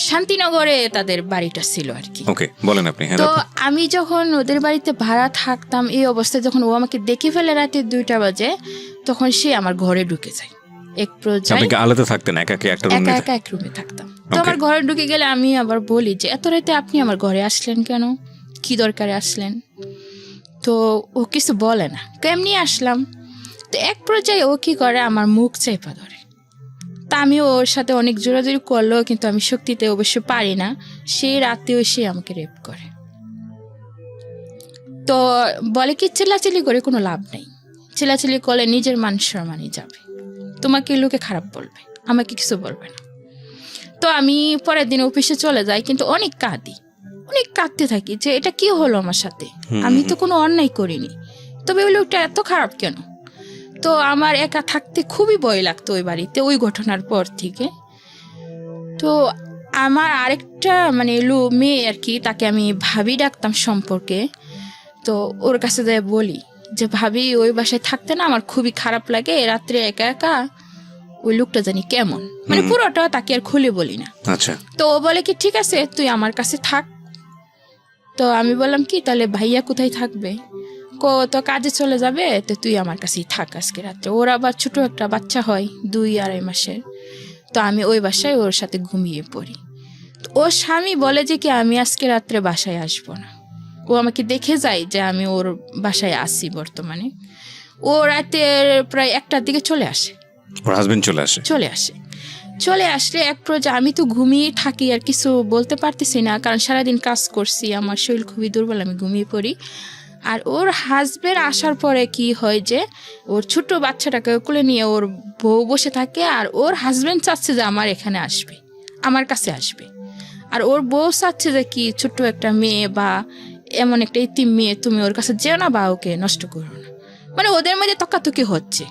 শান্তিনগরে তাদের বাড়িটা ছিল আর কি। ওকে, বলেন আপনি। হ্যাঁ, তো আমি যখন ওদের বাড়িতে ভাড়া থাকতাম, এই অবস্থায় যখন ও আমাকে দেখে ফেলে রাতে 2টা বাজে, তখন সে আমার ঘরে ঢুকে যায়। এক পর্যায়ে আপনি কি আলাদা থাকতেন, একাকে একটা রুম একা নিতে? একা এক রুমে থাকতাম। তো আমার ঘরে ঢুকে গেলে আমি আবার বলি যে এত রাতে আপনি আমার ঘরে আসলেন কেন, কি দরকারে আসলেন? তো ও কিছু বলে না, কেমনি আসলাম। তো এক পর্যায়ে ও কি করে, আমার মুখ চেপা ধরে। তা আমি ওর সাথে অনেক জোরাজোরি করলেও কিন্তু আমি শক্তিতে অবশ্য পারি না, সেই রাতেও সে আমাকে রেপ করে। তো বলে কি চিল্লাচিল্লি করে কোনো লাভ নেই, চিল্লাচিল্লি করলে নিজের মান সম্মানই যাবে, তোমাকে লোকে খারাপ বলবে, আমাকে কিছু বলবে না। তো আমি পরের দিন অফিসে চলে যাই, কিন্তু অনেক কাঁদি, অনেক কাঁদতে থাকি যে এটা কি হলো আমার সাথে, আমি তো কোনো অন্যায় করিনি, তবে ওই লোকটা এত খারাপ কেন? তো আমার একা থাকতে খুবই ভয় লাগতো ওই বাড়িতে, ওই ঘটনার পর থেকে। তো আমার আরেকটা মানে মেয়ে আর কি, তাকে আমি ভাবি ডাকতাম সম্পর্কে। তো ওর কাছে যাই বলি যে ভাবি, ওই বাসায় থাকতে না আমার খুবই খারাপ লাগে, রাত্রে একা একা, ওই লোকটা জানি কেমন, মানে পুরোটা তাকে আর খুলে বলি না। আচ্ছা, তো ও বলে কি ঠিক আছে তুই আমার কাছে থাক। তো আমি বললাম কি তাহলে ভাইয়া কোথায় থাকবে? তো কাজে চলে যাবে, তো তুই আমার কাছেই থাক আজকে রাত্রে। ওর আবার ছোট একটা বাচ্চা হয়, 2-2.5 মাসের। তো আমি ওই বাসায় ওর সাথে ঘুমিয়ে পড়ি। তো ওর স্বামী বলে যে কি আমি আজকে রাত্রে বাসায় আসবো না, ও আমাকে দেখে যায় যে আমি ওর বাসায় আসি বর্তমানে। ও রাতের প্রায় 1টার দিকে চলে আসে। ওর হাজবেন্ড চলে আসলে এক পর্যায়ে আমি তো ঘুমিয়ে থাকি, আর কিছু বলতে পারতেছি না, কারণ সারাদিন কাজ করছি, আমার শরীর খুবই দুর্বল, আমি ঘুমিয়ে পড়ি। আর ওর হাজবেন্ড আসার পরে কি হয় যে ওর ছোট বাচ্চাটাকে কোলে নিয়ে ওর বউ বসে থাকে, আর ওর হাজবেন্ড চাচ্ছে যে আমার এখানে আসবে, আমার কাছে আসবে। আর ওর বউ চাচ্ছে যে কি ছোট্ট একটা মেয়ে বা এমন একটা ইতিম মেয়ে, তুমি ওর কাছে যেও না বা ওকে নষ্ট করো না। মানে ওদের মধ্যে তকাতকি হচ্ছে,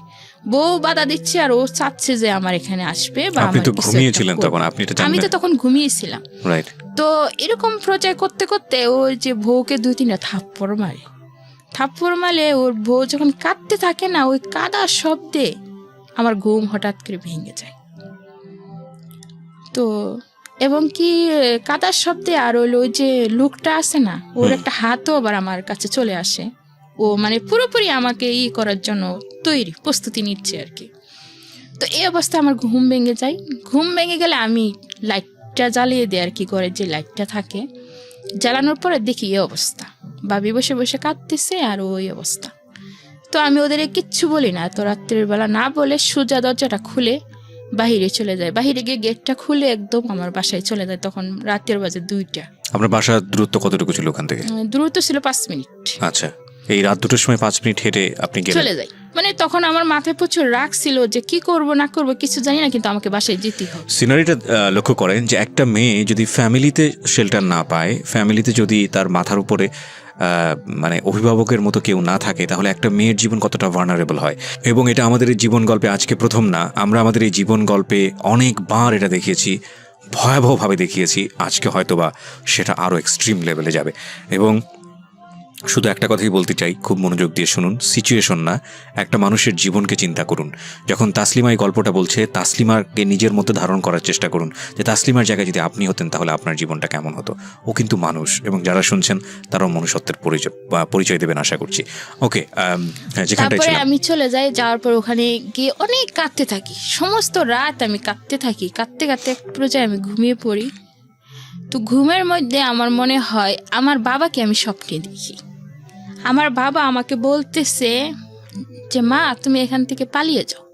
বউ বাধা দিচ্ছে আর ও চাচ্ছে যে আমার এখানে আসবে বা আপনি আমার তো কিছু ঘুমিয়েছিলেন একটা তখন, করবে। আপনি এটা জানেন? আমি তো তখন ঘুমিয়েছিলাম। রাইট। তো এরকম প্রচার করতে করতে ওই যে বউকে 2-3টা থাপ্পড় মারে, ওর বউ যখন কাঁদতে থাকে না, ওই কাদার শব্দে আমার ঘুম হঠাৎ করে ভেঙে যায়। তো এবং কি কাদার শব্দে আর ওই যে লোকটা আছে না, ওর একটা হাতও আবার আমার কাছে চলে আসে। ও মানে পুরোপুরি আমাকে করার জন্য প্রস্তুতি নিচ্ছে আর কি। তো এই অবস্থা আমার ঘুম ভেঙে যায়। ঘুম ভেঙে গেলে আমি লাইটটা জ্বালিয়ে দিই আর কি, করে যে লাইটটা থাকে জ্বালানোর পরে দেখি এই অবস্থা, ভাবি বসে বসে কাঁদতেছে আর ওই অবস্থা। তো আমি ওদের কিচ্ছু বলি না, তো রাত্রের বেলা না বলে সোজা দরজাটা খুলে বাহিরে চলে যায়। বাহিরে গিয়ে গেটটা খুলে একদম আমার বাসায় চলে যায়। তখন রাতের বাজে 2টা। আপনার বাসার দূরত্ব কতটুকু ছিল ওখান থেকে? দূরত্ব ছিল 5 মিনিট। আচ্ছা, এই রাত 2টোর সময় 5 মিনিট হেঁটে আপনি চলে যাই। মানে তখন আমার মাথায় প্রচুর রাগ ছিল যে কি করব না করব কিছু জানি না, কিন্তু আমাকে বাসায় যেতেই হবে। সিনারিটা লক্ষ্য করেন যে একটা মেয়ে যদি ফ্যামিলিতে শেল্টার না পায়, ফ্যামিলিতে যদি তার মাথার উপরে মানে অভিভাবকের মতো কেউ না থাকে, তাহলে একটা মেয়ের জীবন কতটা ভার্নারেবল হয়। এবং এটা আমাদের এই জীবন গল্পে আজকে প্রথম না, আমরা আমাদের এই জীবন গল্পে অনেকবার এটা দেখিয়েছি, ভয়াবহভাবে দেখিয়েছি। আজকে হয়তোবা সেটা আরও এক্সট্রিম লেভেলে যাবে। এবং শুধু একটা কথাই বলতে চাই, খুব মনোযোগ দিয়ে শুনুন, সিচুয়েশন না, একটা মানুষের জীবনকে চিন্তা করুন। যখন তাসলিমা এই গল্পটা বলছে, তাসলিমাকে নিজের মধ্যে ধারণ করার চেষ্টা করুন যে তাসলিমার জায়গায় যদি আপনি হতেন তাহলে আপনার জীবনটা কেমন হতো। ও কিন্তু মানুষ, এবং যারা শুনছেন তারাও মনুষ্যত্বের পরিচয় দেবেন আশা করছি। ওকে, তারপরে আমি চলে যাই। যাওয়ার পর ওখানে গিয়ে অনেক কাঁদতে থাকি, সমস্ত রাত আমি কাঁদতে থাকি। কাঁদতে কাঁদতে এক পর্যায়ে আমি ঘুমিয়ে পড়ি। তো ঘুমের মধ্যে আমার মনে হয় আমার বাবাকে আমি স্বপ্নে দেখি। আমার বাবা আমাকে বলতেছে যে মা তুমি এখান থেকে পালিয়ে যাও,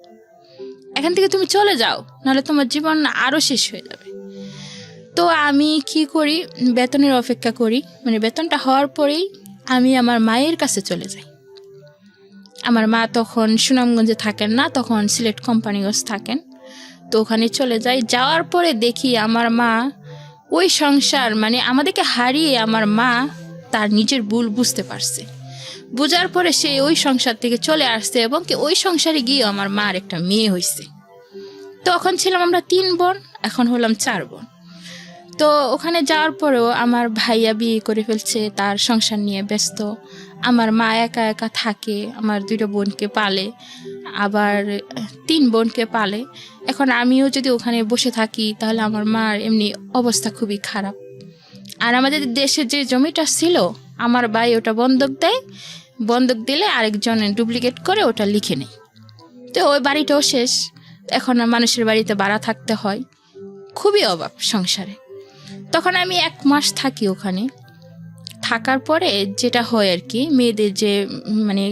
এখান থেকে তুমি চলে যাও, নাহলে তোমার জীবন আরো শেষ হয়ে যাবে। তো আমি কি করি, বেতনের অপেক্ষা করি। মানে বেতনটা হওয়ার পরেই আমি আমার মায়ের কাছে চলে যাই। আমার মা তখন সুনামগঞ্জে থাকেন না, তখন সিলেট কোম্পানিগঞ্জ থাকেন। তো ওখানে চলে যাই। যাওয়ার পরে দেখি আমার মা ওই সংসার মানে আমাদেরকে হারিয়ে আমার মা তার নিজের ভুল বুঝতে পারছে, বোঝার পরে সে ওই সংসার থেকে চলে আসছে এবং কি ওই সংসারে গিয়ে আমার মার একটা মেয়ে হয়েছে। তখন ছিলাম আমরা 3 বোন, এখন হলাম 4 বোন। তো ওখানে যাওয়ার পরেও আমার ভাইয়া বিয়ে করে ফেলছে, তার সংসার নিয়ে ব্যস্ত। আমার মা একা একা থাকে, আমার 2 বোনকে পালে, আবার 3 বোনকে পালে। এখন আমিও যদি ওখানে বসে থাকি তাহলে আমার মার এমনি অবস্থা খুবই খারাপ। আর আমাদের দেশে যে জমিটা ছিল আমার ভাই ওটা বন্ধক দেয়, বন্ধক দিলে আরেকজন ডুপ্লিকেট করে ওটা লিখে নেয়। তো ওই বাড়িটাও শেষ, এখন মানুষের বাড়িতে ভাড়া থাকতে হয়, খুবই অভাব সংসারে। তখন আমি 1 মাস থাকি ওখানে। থাকার পরে যেটা হয় আর কি, মেয়েদের যে মানে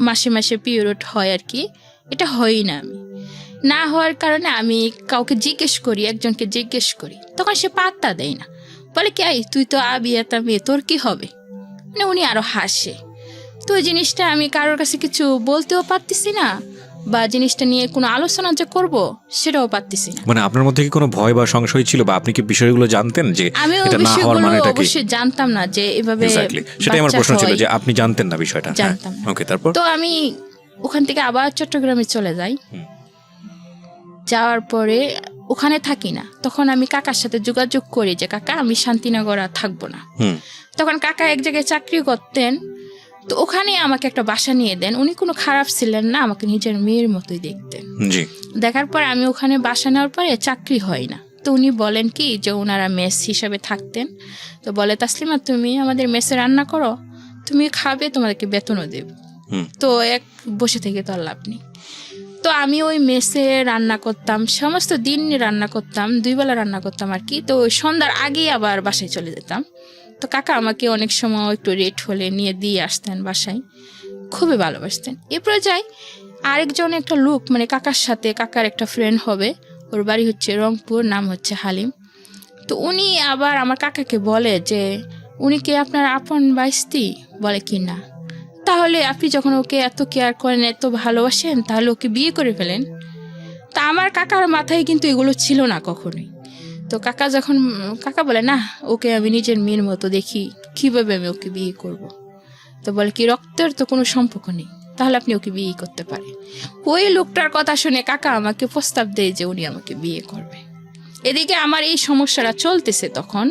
মাসে মাসে পিরিয়ড হয় আর কি, এটা হয়ই না। আমি না হওয়ার কারণে আমি কাউকে জিজ্ঞেস করি, একজনকে জিজ্ঞেস করি, তখন সে পাত্তা দেয় না, বলে কি তুই তো আবিয়াতা মেয়ে, তোর কি হবে, মানে উনি আরো হাসে। তো ওই জিনিসটা আমি কারোর কাছে কিছু বলতেও পারতেছি না, বা জিনিসটা নিয়ে কোনো আলোচনা যে করব সেটাও পারতেছি না। মানে আপনার মধ্যে কি কোনো ভয় বা সংশয় ছিল, বা আপনি কি বিষয়গুলো জানতেন যে আমি এটা না হওয়ার মানেটা কি? অবশ্যই জানতাম না যে এভাবে। সেটাই আমার প্রশ্ন ছিল যে আপনি জানতেন না বিষয়টা। জানতাম না। ওকে, তারপর? তো আমি ওখান থেকে আবার চট্টগ্রামে চলে যাই। যাওয়ার পরে ওখানে থাকি না, তখন আমি কাকার সাথে যোগাযোগ করি যে কাকা আমি শান্তিনগর আর থাকবো না। তখন কাকা এক জায়গায় চাকরি করতেন, তো ওখানে আমাকে একটা বাসা নিয়ে দেন। উনি কোনো খারাপ ছিলেন না, আমাকে নিজের মেয়ের মতোই দেখতেন। দেখার পর আমি ওখানে বাসা নেওয়ার পরে চাকরি হয় না, তো উনি বলেন কি যে ওনারা মেস হিসাবে থাকতেন। তো বলে তাসলিমা তুমি আমাদের মেসে রান্না করো, তুমি খাবে, তোমাদেরকে বেতনও দেব। তো এক বসে থেকে তো আর লাভ নেই। তো আমি ওই মেসে রান্না করতাম, সমস্ত দিন রান্না করতাম, 2 বেলা রান্না করতাম আর কি। তো সন্ধ্যার আগেই আবার বাসায় চলে যেতাম। তো কাকা আমাকে অনেক সময় একটু রেট হলে নিয়ে দিয়ে আসতেন বাসায়, খুবই ভালোবাসতেন। এরপরে যাই আরেকজন একটা লোক, মানে কাকার সাথে কাকার একটা ফ্রেন্ড হবে, ওর বাড়ি হচ্ছে রংপুর, নাম হচ্ছে হালিম। তো উনি আবার আমার কাকাকে বলে যে উনি কি আপনার আপন বাইস্তি? বলে কি না। তাহলে আপনি যখন ওকে এত কেয়ার করেন, এত ভালোবাসেন, তাহলে ওকে বিয়ে করে ফেলেন। তা আমার কাকার মাথায় কিন্তু এগুলো ছিল না কখনোই। তো কাকা বলে না, ওকে আমি নিজের মেয়ের মতো দেখি, কিভাবে আমি ওকে বিয়ে করব। তো বলে কি রক্তের তো কোনো সম্পর্ক নেই, তাহলে আপনি ওকে বিয়ে করতে পারেন। ওই লোকটার কথা শুনে কাকা আমাকে প্রস্তাব দেয় যে উনি আমাকে বিয়ে করবে। এদিকে আমার এই সমস্যাটা চলতেছে, তখন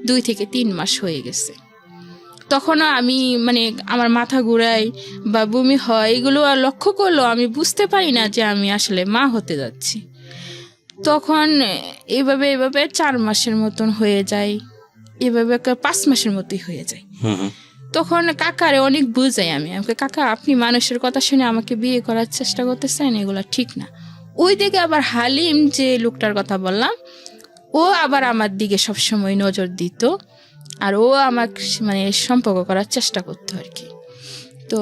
2 থেকে 3 মাস হয়ে গেছে। তখনও আমি মানে আমার মাথা ঘুরায় বা বমি হয়, এগুলো আর লক্ষ্য করলেও আমি বুঝতে পারি না যে আমি আসলে মা হতে যাচ্ছি। তখন এভাবে 4 মাসের মতন হয়ে যায়, এভাবে 5 মাসের মতোই হয়ে যায়। তখন কাকারে অনেক বুঝাই আমি, আমাকে কাকা আপনি মানুষের কথা শুনে আমাকে বিয়ে করার চেষ্টা করতেছেন, এগুলো ঠিক না। ওই দিকে আবার হালিম যে লোকটার কথা বললাম, ও আবার আমার দিকে সবসময় নজর দিত, আর ও আমাকে মানে সম্পর্ক করার চেষ্টা করতো আর কি। তো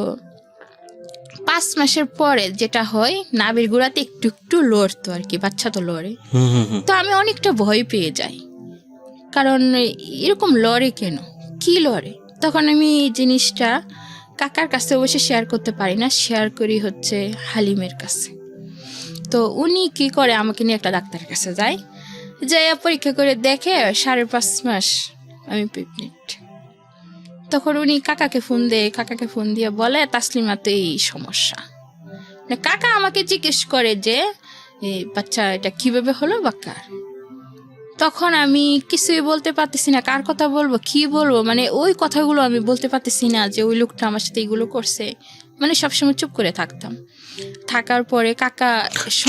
5 মাসের পরে যেটা হয়, নাভির গোড়াতে একটু একটু লড়তো আর কি, বাচ্চা তো লড়ে। তো আমি অনেকটা ভয় পেয়ে যাই, কারণ এরকম লড়ে কেন, কি লড়ে। তখন আমি এই জিনিসটা কাকার কাছে অবশ্যই শেয়ার করতে পারি না, শেয়ার করি হচ্ছে হালিমের কাছে। তো উনি কি করে, আমাকে নিয়ে একটা ডাক্তারের কাছে যায়, যাই পরীক্ষা করে দেখে 5.5 মাস আমি প্রেগনেন্ট। তখন উনি কাকাকে ফোন দিয়ে বলে তাসলিমা তো এই সমস্যা। কাকা আমাকে জিজ্ঞেস করে যে এই বাচ্চা এটা কিভাবে হলো বা কার। তখন আমি কিছুই বলতে পারতেছি না, কার কথা বলবো, কি বলবো, মানে ওই কথাগুলো আমি বলতে পারতেছি না যে ওই লোকটা আমার সাথে এগুলো করছে, মানে সবসময় চুপ করে থাকতাম। থাকার পরে কাকা,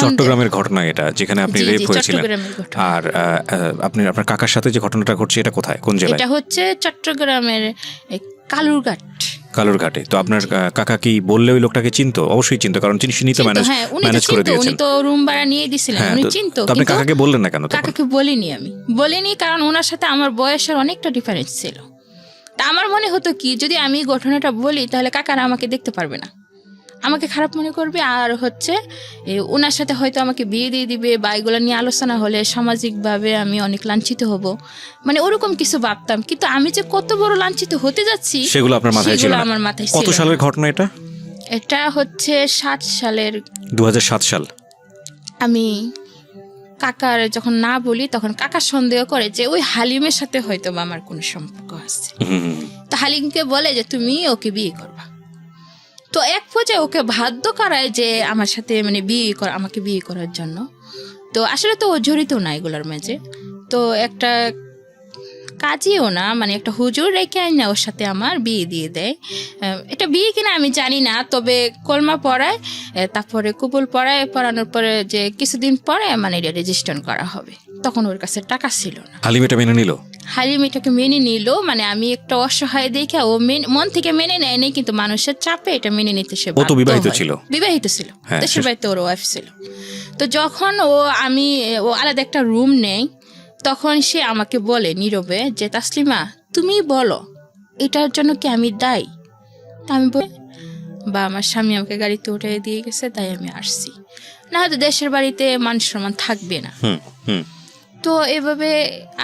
চট্টগ্রামের ঘটনা এটা, যেখানে আপনি রেপ হয়েছিলেন। আর আপনি আপনার কাকার সাথে যে ঘটনাটা ঘটছে এটা কোথায়, কোন জেলায়? এটা হচ্ছে চট্টগ্রামের কালুরঘাটে। তো আপনার কাকা কি বললে ওই লোকটাকে চিনতো? অবশ্যই চিনতো, কারণ চিনি তো ম্যানেজ করে দিয়েছেন। উনি তো রুম ভাড়া নিয়ে দিয়েছিলেন, উনি চিনতো। আপনি কাকাকে বললেন না কেন? কাকাকে বলিনি কারণ ওনার সাথে আমার বয়সের অনেকটা ডিফারেন্স ছিল। তা আমার মনে হতো কি, যদি আমি ঘটনাটা বলি তাহলে কাকারা আমাকে দেখতে পারবে না, আমাকে খারাপ মনে করবে, আর হচ্ছে ওনার সাথে হয়তো আমাকে বিয়ে দিয়ে দিবে, বা এগুলো নিয়ে আলোচনা হলে সামাজিকভাবে আমি অনেক লাঞ্ছিত হব, মানে ওরকম কিছু ভাবতাম। কিন্তু আমি যে কত বড় লাঞ্ছিত হতে যাচ্ছি সেগুলো আপনার মাথায় ছিল না? আমার মাথায় ছিল। কত সালের ঘটনা এটা? এটা হচ্ছে 2007 সাল। আমি কাকার যখন না বলি তখন কাকা সন্দেহ করে যে ওই হালিমের সাথে হয়তো বা আমার কোনো সম্পর্ক আছে। তো হালিমকে বলে যে তুমি ওকে বিয়ে করবা। তো এক পর্যায়ে ওকে বাধ্য করায় যে আমার সাথে মানে আমাকে বিয়ে করার জন্য। তো আসলে তো ও জড়িত না এগুলোর মাঝে। তো একটা কাজীও না, মানে একটা হুজুর রেখে আইনা ওর সাথে আমার বিয়ে দিয়ে দেয়। এটা বিয়ে কিনা আমি জানি না, তবে কলমা পড়ায়, তারপরে কবুল পড়ানোর পরে যে কিছুদিন পরে মানে এটা রেজিস্ট্রেশন করা হবে। তখন ওর কাছে টাকা ছিল না। হালিম এটা মেনে নিল? হালিম এটাকে মেনে নিল, মানে আমি একটা অসহায় দেখে ও মন থেকে মেনে নেয়নি, কিন্তু মানুষের চাপে এটা মেনে নিতে সে ও তো বিবাহিত ছিল। বিবাহিত ছিল, হ্যাঁ, দেশের বাড়িতে ওর ওয়াইফ ছিল। তো যখন ও আলাদা একটা রুম নেই, তখন সে আমাকে বলে নীরবে যে তাসলিমা তুমি বলো এটার জন্য কি আমি দায়ী? আমি বলি বা আমার স্বামী আমাকে গাড়িতে উঠে দিয়ে গেছে তাই আমি আসছি, না হয়তো দেশের বাড়িতে মান সম্মান থাকবে না। তো এভাবে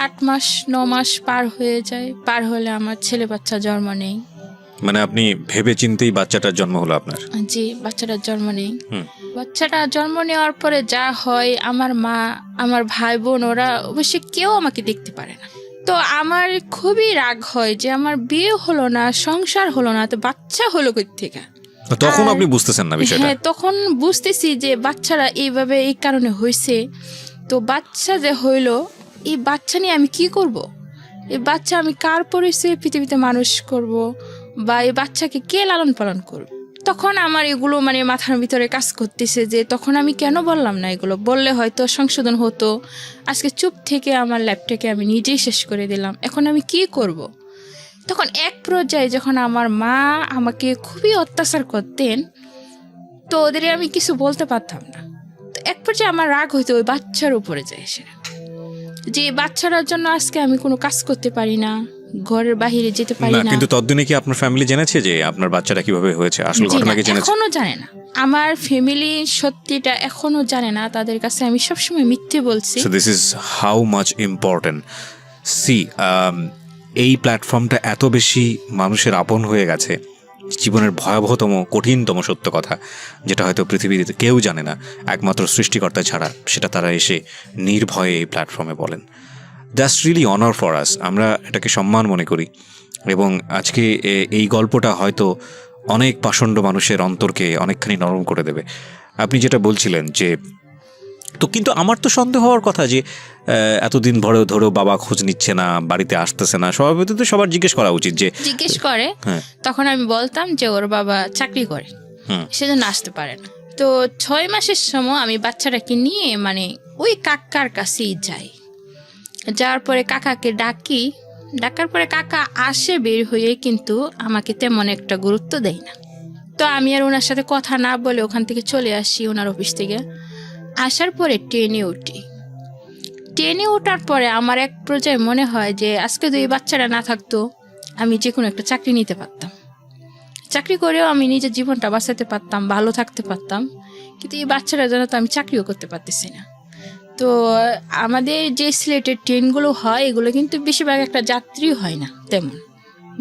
8 মাস 9 মাস পার হয়ে যায়। পার হলে আমার ছেলে বাচ্চা জন্ম নেই। মানে আপনি ভেবে চিন্তেই বাচ্চাটার জন্ম হলো আপনার? জি, বাচ্চাটার জন্ম নেই। বাচ্চাটা জন্ম নেওয়ার পরে যা হয়, আমার মা আমার ভাই বোন ওরা অবশ্যই কেউ আমাকে দেখতে পারে না। তো আমার খুবই রাগ হয় যে আমার বিয়ে হলো না, সংসার হলো না, তো বাচ্চা হলো কই থেকে? তখন আপনি বুঝতেছেন না বিষয়টা? হ্যাঁ, তখন বুঝতেছি যে বাচ্চারা এইভাবে এই কারণে হয়েছে। তো বাচ্চা যে হইলো, এই বাচ্চা নিয়ে আমি কি করব? এই বাচ্চা আমি কার পরিচয়ে পৃথিবীতে মানুষ করব, বা এই বাচ্চাকে কে লালন পালন করব? তখন আমার এগুলো মানে মাথার ভিতরে কাজ করতেছে যে তখন আমি কেন বললাম না এগুলো? বললে হয়তো সংশোধন হতো। আজকে চুপ থেকে আমার ল্যাপটপকে আমি নিজেই শেষ করে দিলাম। এখন আমি কি করব? তখন এক পর্যায়ে যখন আমার মা আমাকে খুবই অত্যাচার করতেন, তো ওদের আমি কিছু বলতে পারতাম না। তো এক পর্যায়ে আমার রাগ হইতো ওই বাচ্চার উপরে যায় এসে, যে বাচ্চাটার জন্য আজকে আমি কোনো কাজ করতে পারি না, ঘরের বাইরে যেতে পারি না। কিন্তু ততদিনে কি আপনার ফ্যামিলি জেনেছে যে আপনার বাচ্চাটা কিভাবে হয়েছে? আসল ঘটনা কি জেনেছে? এখনো জানে না। আমার ফ্যামিলি সত্যিটা এখনো জানে না। তাদের কাছে আমি সবসময় মিথ্যে বলছি। So this is how much important. See, এই প্ল্যাটফর্মটা এত বেশি মানুষের আপন হয়ে গেছে, জীবনের ভয়াবহতম কঠিনতম সত্য কথা যেটা হয়তো পৃথিবীতে কেউ জানে না একমাত্র সৃষ্টিকর্তা ছাড়া, সেটা তারা এসে নির্ভয়ে এই প্ল্যাটফর্মে বলেন। That's really honour for us. আমরা এটাকে সম্মান মনে করি, এবং আজকে এই গল্পটা হয়তো অনেক পাষণ্ড মানুষের অন্তরকে অনেকখানি নরম করে দেবে। আপনি যেটা বলছিলেন যে, তো কিন্তু আমার তো সন্দেহ হওয়ার কথা যে এতদিন ধরেও বাবা খোঁজ নিচ্ছে না, বাড়িতে আসতেছে না। স্বাভাবিক তো সবার জিজ্ঞেস করা উচিত যে, জিজ্ঞেস করে। তখন আমি বলতাম যে ওর বাবা চাকরি করে, সেজন্য আসতে পারে না। তো 6 মাসের সময় আমি বাচ্চাটাকে নিয়ে মানে ওই কাকার কাছেই যাই। যাওয়ার পরে কাকাকে ডাকার পরে কাকা আসে বের হয়ে, কিন্তু আমাকে তেমন একটা গুরুত্ব দেয় না। তো আমি আর ওনার সাথে কথা না বলে ওখান থেকে চলে আসি ওনার অফিস থেকে। আসার পরে ট্রেনে ওঠার পরে আমার এক পর্যায়ে মনে হয় যে আজকে যদি এই বাচ্চাটা না থাকতো আমি যে কোনো একটা চাকরি নিতে পারতাম। চাকরি করেও আমি নিজের জীবনটা বাঁচাতে পারতাম, ভালো থাকতে পারতাম। কিন্তু এই বাচ্চাটার জন্য তো আমি চাকরিও করতে পারতেছি না। তো আমাদের যে সিলেটের ট্রেনগুলো হয় এগুলো কিন্তু বেশিরভাগ একটা যাত্রী হয় না, তেমন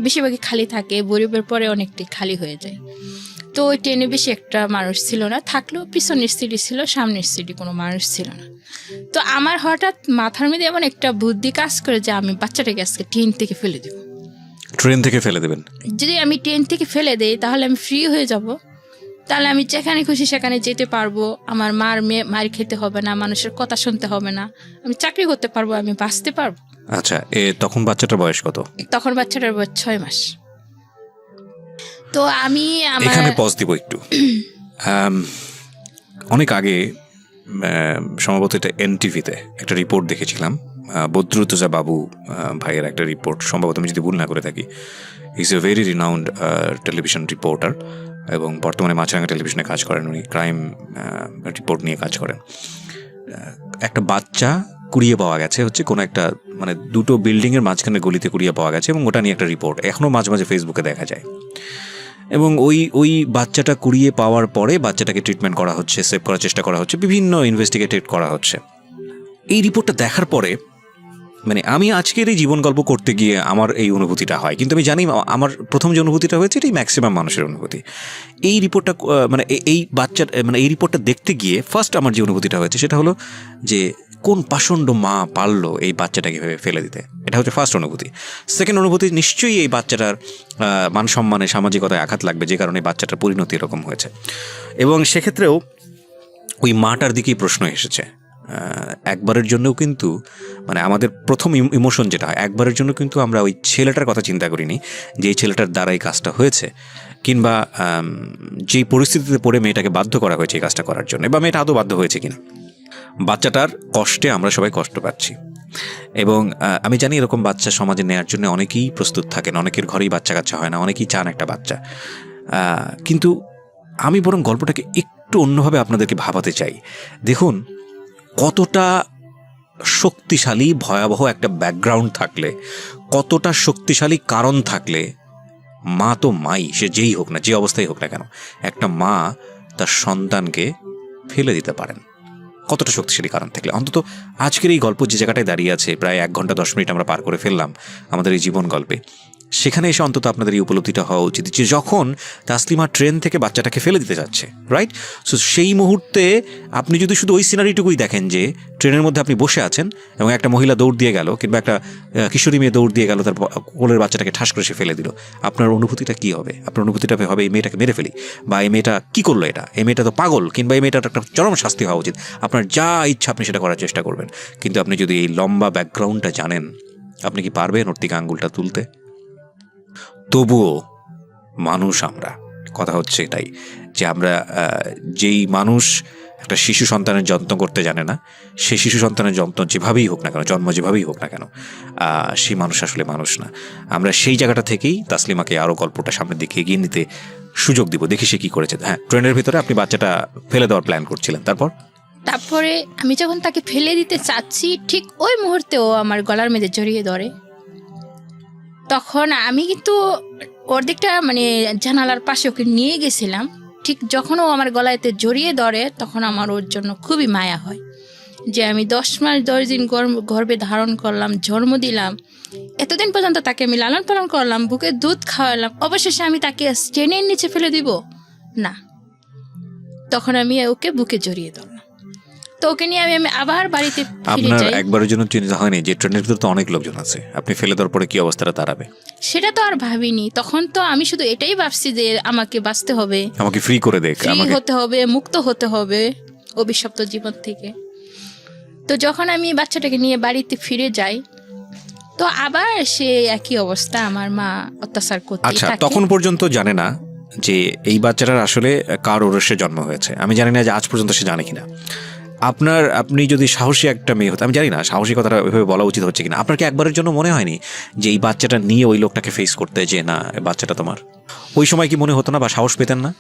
বেশিরভাগই খালি থাকে। বরিবের পরে অনেকটাই খালি হয়ে যায়। তো ওই ট্রেনে বেশি একটা মানুষ ছিল না, থাকলেও পিছনের সিটে ছিল, সামনের সিটে কোনো মানুষ ছিল না। তো আমার হঠাৎ মাথার মধ্যে এমন একটা বুদ্ধি কাজ করে যে আমি বাচ্চাটাকে আজকে ট্রেন থেকে ফেলে দেব। ট্রেন থেকে ফেলে দেবেন? যদি আমি ট্রেন থেকে ফেলে দেই তাহলে আমি ফ্রি হয়ে যাব, তাহলে আমি যেখানে খুশি সেখানে যেতে পারবো। আমার মার খেতে হবে না, মানুষের কথা শুনতে হবে না, আমি চাকরি করতে পারবো, আমি বাঁচতে পারবো। আচ্ছা, তখন বাচ্চাটার বয়স কত? তখন বাচ্চাটার বয়স 6 মাস। তো আমি এখানে পজ দিব একটু। অনেক আগে সম্ভবত এটা এনটিভিতে একটা রিপোর্ট দেখেছিলাম, বদরুদ্দোজা বাবু ভাইয়ের একটা রিপোর্ট, সম্ভবত আমি যদি ভুল না করে থাকি। He is a very renowned television reporter, এবং বর্তমানে মাছরাঙা টেলিভিশনে কাজ করেন। উনি ক্রাইম রিপোর্ট নিয়ে কাজ করেন। একটা বাচ্চা কুড়িয়ে পাওয়া গেছে হচ্ছে কোনো একটা মানে 2টো বিল্ডিংয়ের মাঝখানে গলিতে কুড়িয়ে পাওয়া গেছে, এবং ওটা নিয়ে একটা রিপোর্ট এখনও মাঝে মাঝে ফেসবুকে দেখা যায়। এবং ওই বাচ্চাটা কুড়িয়ে পাওয়ার পরে বাচ্চাটাকে ট্রিটমেন্ট করা হচ্ছে, সেভ করার চেষ্টা করা হচ্ছে, বিভিন্ন ইনভেস্টিগেটেড করা হচ্ছে। এই রিপোর্টটা দেখার পরে মানে আমি আজকের এই জীবন গল্প করতে গিয়ে আমার এই অনুভূতিটা হয়, কিন্তু আমি জানি আমার প্রথম যে অনুভূতিটা হয়েছে এটাই ম্যাক্সিমাম মানুষের অনুভূতি। এই রিপোর্টটা মানে এই বাচ্চার মানে এই রিপোর্টটা দেখতে গিয়ে ফার্স্ট আমার যে অনুভূতিটা হয়েছে সেটা হলো যে কোন পাষণ্ড মা পারলো এই বাচ্চাটাকে ভেবে ফেলে দিতে? এটা হচ্ছে ফার্স্ট অনুভূতি। সেকেন্ড অনুভূতি, নিশ্চয়ই এই বাচ্চাটার মান সম্মানে, সামাজিকতায় আঘাত লাগবে, যে কারণে বাচ্চাটার পরিণতি এরকম হয়েছে। এবং সেক্ষেত্রেও ওই মাটার দিকেই প্রশ্ন এসেছে। একবারের জন্যও কিন্তু মানে আমাদের প্রথম ইমোশন যেটা হয়, একবারের জন্য কিন্তু আমরা ওই ছেলেটার কথা চিন্তা করিনি যে এই ছেলেটার দ্বারা এই কাজটা হয়েছে, কিংবা যেই পরিস্থিতিতে পড়ে মেয়েটাকে বাধ্য করা হয়েছে এই কাজটা করার জন্য, বা মেয়েটা আদৌ বাধ্য হয়েছে কিনা। বাচ্চাটার কষ্টে আমরা সবাই কষ্ট পাচ্ছি। এবং আমি জানি এরকম বাচ্চা সমাজে নেওয়ার জন্য অনেকেই প্রস্তুত থাকেন, অনেকের ঘরেই বাচ্চা কাচ্চা হয় না, অনেকেই চান একটা বাচ্চা। কিন্তু আমি বরং গল্পটাকে একটু অন্যভাবে আপনাদেরকে ভাবাতে চাই। দেখুন, কতটা শক্তিশালী ভয়াবহ একটা ব্যাকগ্রাউন্ড থাকলে, কতটা শক্তিশালী কারণ থাকলে, মা তো মাই, সে যেই হোক না, যে অবস্থায় হোক না কেন, একটা মা তার সন্তানকে ফেলে দিতে পারেন। কতটা শক্তিশালী কারণ থাকলে। অন্তত আজকের এই গল্প যে জায়গাটায় দাঁড়িয়ে আছে, প্রায় 1 ঘন্টা 10 মিনিট আমরা পার করে ফেললাম আমাদের এই জীবন গল্পে, সেখানে এসে অন্তত আপনাদের এই উপলব্ধিটা হওয়া উচিত যে যখন তাসলিমা ট্রেন থেকে বাচ্চাটাকে ফেলে দিতে যাচ্ছে, রাইট? সো সেই মুহূর্তে আপনি যদি শুধু ওই সিনারিটুকুই দেখেন যে ট্রেনের মধ্যে আপনি বসে আছেন এবং একটা মহিলা দৌড় দিয়ে গেল, কিংবা একটা কিশোরী মেয়ে দৌড় দিয়ে গেল, তার কোলের বাচ্চাটাকে ঠাস করে সে ফেলে দিল, আপনার অনুভূতিটা কী হবে? আপনার অনুভূতিটা হবে এই মেয়েটাকে মেরে ফেলি, বা এই মেয়েটা কী করলো, এই মেয়েটা তো পাগল, কিংবা এই মেয়েটার একটা চরম শাস্তি হওয়া উচিত। আপনার যা ইচ্ছা আপনি সেটা করার চেষ্টা করবেন। কিন্তু আপনি যদি এই লম্বা ব্যাকগ্রাউন্ডটা জানেন, আপনি কি পারবেন ওর দিকে আঙুলটা তুলতে? তবুও মানুষ আমরা, কথা হচ্ছে এটাই যে আমরা যেই মানুষ একটা শিশু সন্তানের যত্ন করতে জানে না, সেই শিশু সন্তানের যত্ন যেভাবেই হোক না কেন, জন্ম যেভাবেই হোক না কেন, সেই মানুষ আসলে মানুষ না। আমরা সেই জায়গাটা থেকেই তাসলিমাকে আরও গল্পটা সামনের দিকে এগিয়ে নিতে সুযোগ দিব, দেখি সে কী করেছে। হ্যাঁ, ট্রেনের ভিতরে আপনি বাচ্চাটা ফেলে দেওয়ার প্ল্যান করছিলেন, তারপরে আমি যখন তাকে ফেলে দিতে চাচ্ছি, ঠিক ওই মুহূর্তে ও আমার গলার মধ্যে জড়িয়ে ধরে। তখন আমি কিন্তু ওর দিকটা মানে জানালার পাশে ওকে নিয়ে গেছিলাম। ঠিক যখন ও আমার গলায়তে জড়িয়ে ধরে, তখন আমার ওর জন্য খুবই মায়া হয় যে আমি 10 মাস 10 দিন গর্ভে ধারণ করলাম, জন্ম দিলাম, এতদিন পর্যন্ত তাকে আমি লালন পালন করলাম, বুকে দুধ খাওয়ালাম, অবশেষে আমি তাকে ট্রেনের নিচে ফেলে দিব না। তখন আমি ওকে বুকে জড়িয়ে ধরলাম। তো ওকে নিয়ে আমি আবার বাড়িতে ফিরে যাই। আপনার একবারের জন্য চিন্তা হয়নি যে ট্রেনের ভিতরে তো অনেক লোকজন আছে, আপনি ফেলে দেওয়ার পরে কি অবস্থাটা দাঁড়াবে? সেটা তো আর ভাবিনি। তখন তো আমি শুধু এটাই ভাবছি যে আমাকে বাঁচতে হবে, আমাকে ফ্রি করে দেখ, ফ্রি হতে হবে, মুক্ত হতে হবে অভিশপ্ত জীবন থেকে। তো যখন আমি বাচ্চাটাকে নিয়ে বাড়িতে ফিরে যাই, তো আবার সে একই অবস্থা, আমার মা অত্যাচার করতে আচ্ছা, থাকে। তখন পর্যন্ত জানে না যে এই বাচ্চাটার আসলে কার ওরসে জন্ম হয়েছে। আমি জানি না যে আজ পর্যন্ত সে জানে কিনা। আপনি যদি সাহসী একটা মেয়ে হতো, আমি জানি না সাহসী কথাটা ওইভাবে বলা উচিত হচ্ছে কিনা, আপনার কি একবারের জন্য মনে হয়নি যে এই বাচ্চাটা নিয়ে ওই লোকটাকে ফেস করতে, যে না বাচ্চাটা তোমার? ওই সময় কি মনে হতো না, বা সাহস পেতেন না?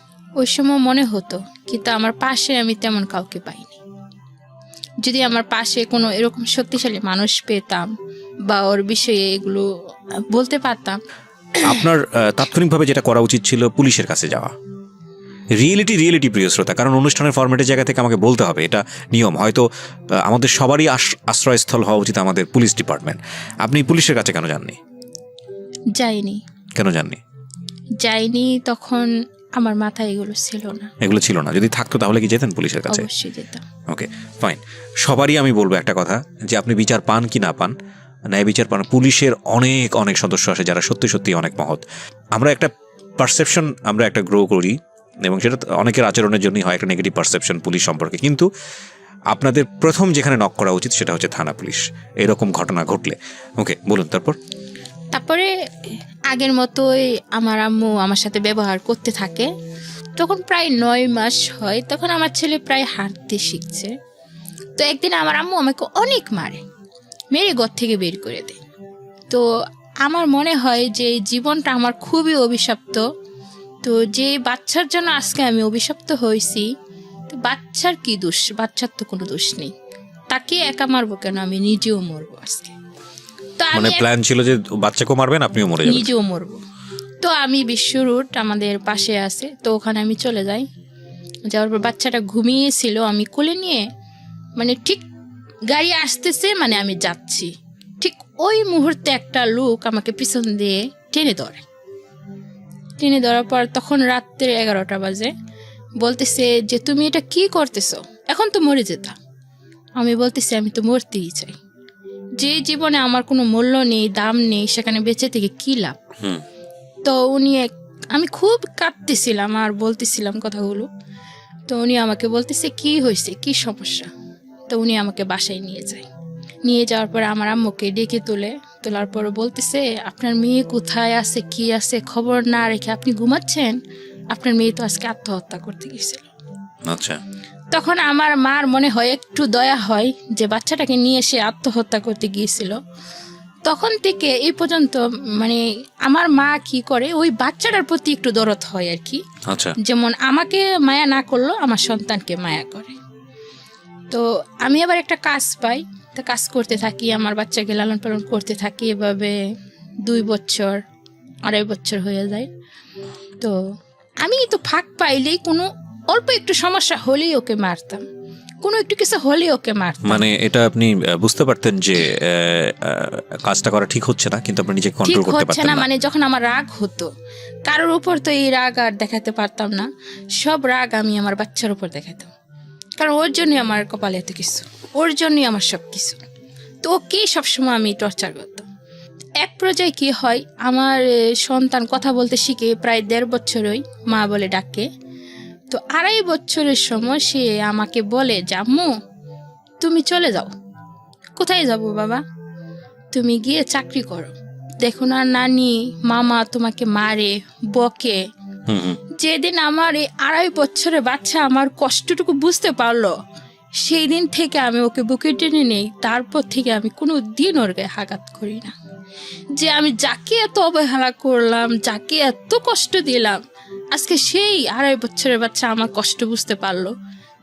ওই সময় মনে হতো, কিন্তু আমার পাশে আমি তেমন কাউকে পাইনি। যদি আমার পাশে কোনো এরকম শক্তিশালী মানুষ পেতাম বা ওর বিষয়ে এগুলো বলতে পারতাম। আপনার তাৎক্ষণিকভাবে যেটা করা উচিত ছিল পুলিশের কাছে যাওয়া। রিয়েলিটি প্রিয় শ্রোতা, কারণ অনুষ্ঠানের ফরম্যাটের জায়গা থেকে আমাকে বলতে হবে, এটা নিয়ম। হয়তো আমাদের সবারই আশ্রয়স্থল হওয়া উচিত আমাদের পুলিশ ডিপার্টমেন্ট। আপনি পুলিশের কাছে কেন যাননি? যাইনি। কেন যাননি? যাইনি, তখন আমার মাথায় এগুলো ছিল না। যদি থাকতো তাহলে কি যেতেন পুলিশের কাছে? অবশ্যই যেতাম। ওকে, ফাইন। সবারই আমি বলবো একটা কথা, যে আপনি বিচার পান কি না পান, ন্যায় বিচার পান, পুলিশের অনেক অনেক সদস্য আসে যারা সত্যি সত্যি অনেক মহৎ। আমরা একটা পারসেপশন আমরা একটা গ্রো করি, এবং সেটা অনেকের আচরণের জন্যই হয়, একটা নেগেটিভ পারসেপশন পুলিশ সম্পর্কে। কিন্তু আপনাদের প্রথম যেখানে নক করা উচিত সেটা হচ্ছে থানা পুলিশ, এরকম ঘটনা ঘটলে। ওকে, বলুন তারপরে আগের মতোই আমার আম্মু আমার সাথে ব্যবহার করতে থাকে। তখন প্রায় 9 মাস হয়, তখন আমার ছেলে প্রায় হাঁটতে শিখছে। তো একদিন আমার আম্মু আমাকে অনেক মেরে ঘর থেকে বের করে দেয়। তো আমার মনে হয় যে জীবনটা আমার খুবই অভিশপ্ত। তো যে বাচ্চার জন্য আজকে আমি অভিশপ্ত হয়েছি, তো বাচ্চার কি দোষ? বাচ্চার তো কোনো দোষ নেই, তাকে একা মারবো কেন? আমি নিজেও মরবো আজকে। তো মানে প্ল্যান ছিল যে বাচ্চাকেও মারবেন, আপনিও মরে যাবেন? নিজেও মরবো। তো আমি বিশ্ব রুট আমাদের পাশে আছে, তো ওখানে আমি চলে যাই। যাওয়ার পর বাচ্চাটা ঘুমিয়েছিল, আমি কোলে নিয়ে মানে ঠিক গাড়ি আসতেছে, মানে আমি যাচ্ছি, ঠিক ওই মুহূর্তে একটা লোক আমাকে পিছন দিয়ে টেনে ধরার পর তখন রাত্রে 11টা বাজে, বলতেছে যে তুমি এটা কি করতেছো, এখন তো মরে যেতা। আমি বলতেছি আমি তো মরতেই চাই, যে জীবনে আমার কোনো মূল্য নেই, দাম নেই, সেখানে বেঁচে থেকে কী লাভ। তো আমি খুব কাঁদতেছিলাম আর বলতেছিলাম কথাগুলো। তো উনি আমাকে বলতেছে কি হয়েছে, কি সমস্যা। তো উনি আমাকে বাসায় নিয়ে যায়। নিয়ে যাওয়ার পরে আমার আম্মুকে ডেকে তোলার পরে বলতেছে আপনার মেয়ে কোথায় আছে, কি আছে, খবর না রেখে আপনি ঘুমাচ্ছেন, আপনার মেয়ে তো আজকে আত্মহত্যা করতে গেছিল। আচ্ছা। তখন আমার মার মনে হয় একটু দয়া হয় যে বাচ্চাটাকে নিয়ে সে আত্মহত্যা করতে গিয়েছিল। তখন থেকে এই পর্যন্ত মানে আমার মা কি করে, ওই বাচ্চাটার প্রতি একটু দরদ হয় আর কি। আচ্ছা। যেমন আমাকে মায়া না করলো আমার সন্তানকে মায়া করে। তো আমি আবার একটা কাজ পাই, তা কাজ করতে থাকি, আমার বাচ্চাকে লালন পালন করতে থাকি। এভাবে 2 বছর 2.5 বছর হয়ে যায়। তো আমি তো ফাঁক পাইলেই কোনো অল্প একটু সমস্যা হলেই ওকে মারতাম, কোনো একটু কিছু হলেই ওকে মারতাম। মানে এটা আপনি বুঝতে পারতেন যে কাজটা করা ঠিক হচ্ছে না, কিন্তু আপনি নিজেকে কন্ট্রোল করতে পারতেন না। মানে যখন আমার রাগ হতো কারোর উপর, তো এই রাগ আর দেখাতে পারতাম না। সব রাগ আমি আমার বাচ্চার উপর দেখাতাম, কারণ ওর জন্যই আমার কপালে এত কিছু, ওর জন্যই আমার সব কিছু। তো ওকেই সবসময় আমি টর্চার করতাম। এক পর্যায়ে কি হয়, আমার সন্তান কথা বলতে শিখে প্রায় 1.5 বছরই মা বলে ডাকে। তো 2.5 বছরের সময় সে আমাকে বলে যে আম্মু তুমি চলে যাও। কোথায় যাব বাবা? তুমি গিয়ে চাকরি করো, দেখো না নানি মামা তোমাকে মারে বকে। যেদিন আমার এই 2.5 বছরের বাচ্চা আমার কষ্টটুকু বুঝতে পারলো, সেই দিন থেকে আমি ওকে বুকে টেনে নেই। তারপর থেকে আমি কোনো দিন ওর গায়ে আঘাত করি না। যে আমি যাকে এত অবহেলা করলাম, যাকে এত কষ্ট দিলাম, আজকে সেই 2.5 বছরের বাচ্চা আমার কষ্ট বুঝতে পারলো,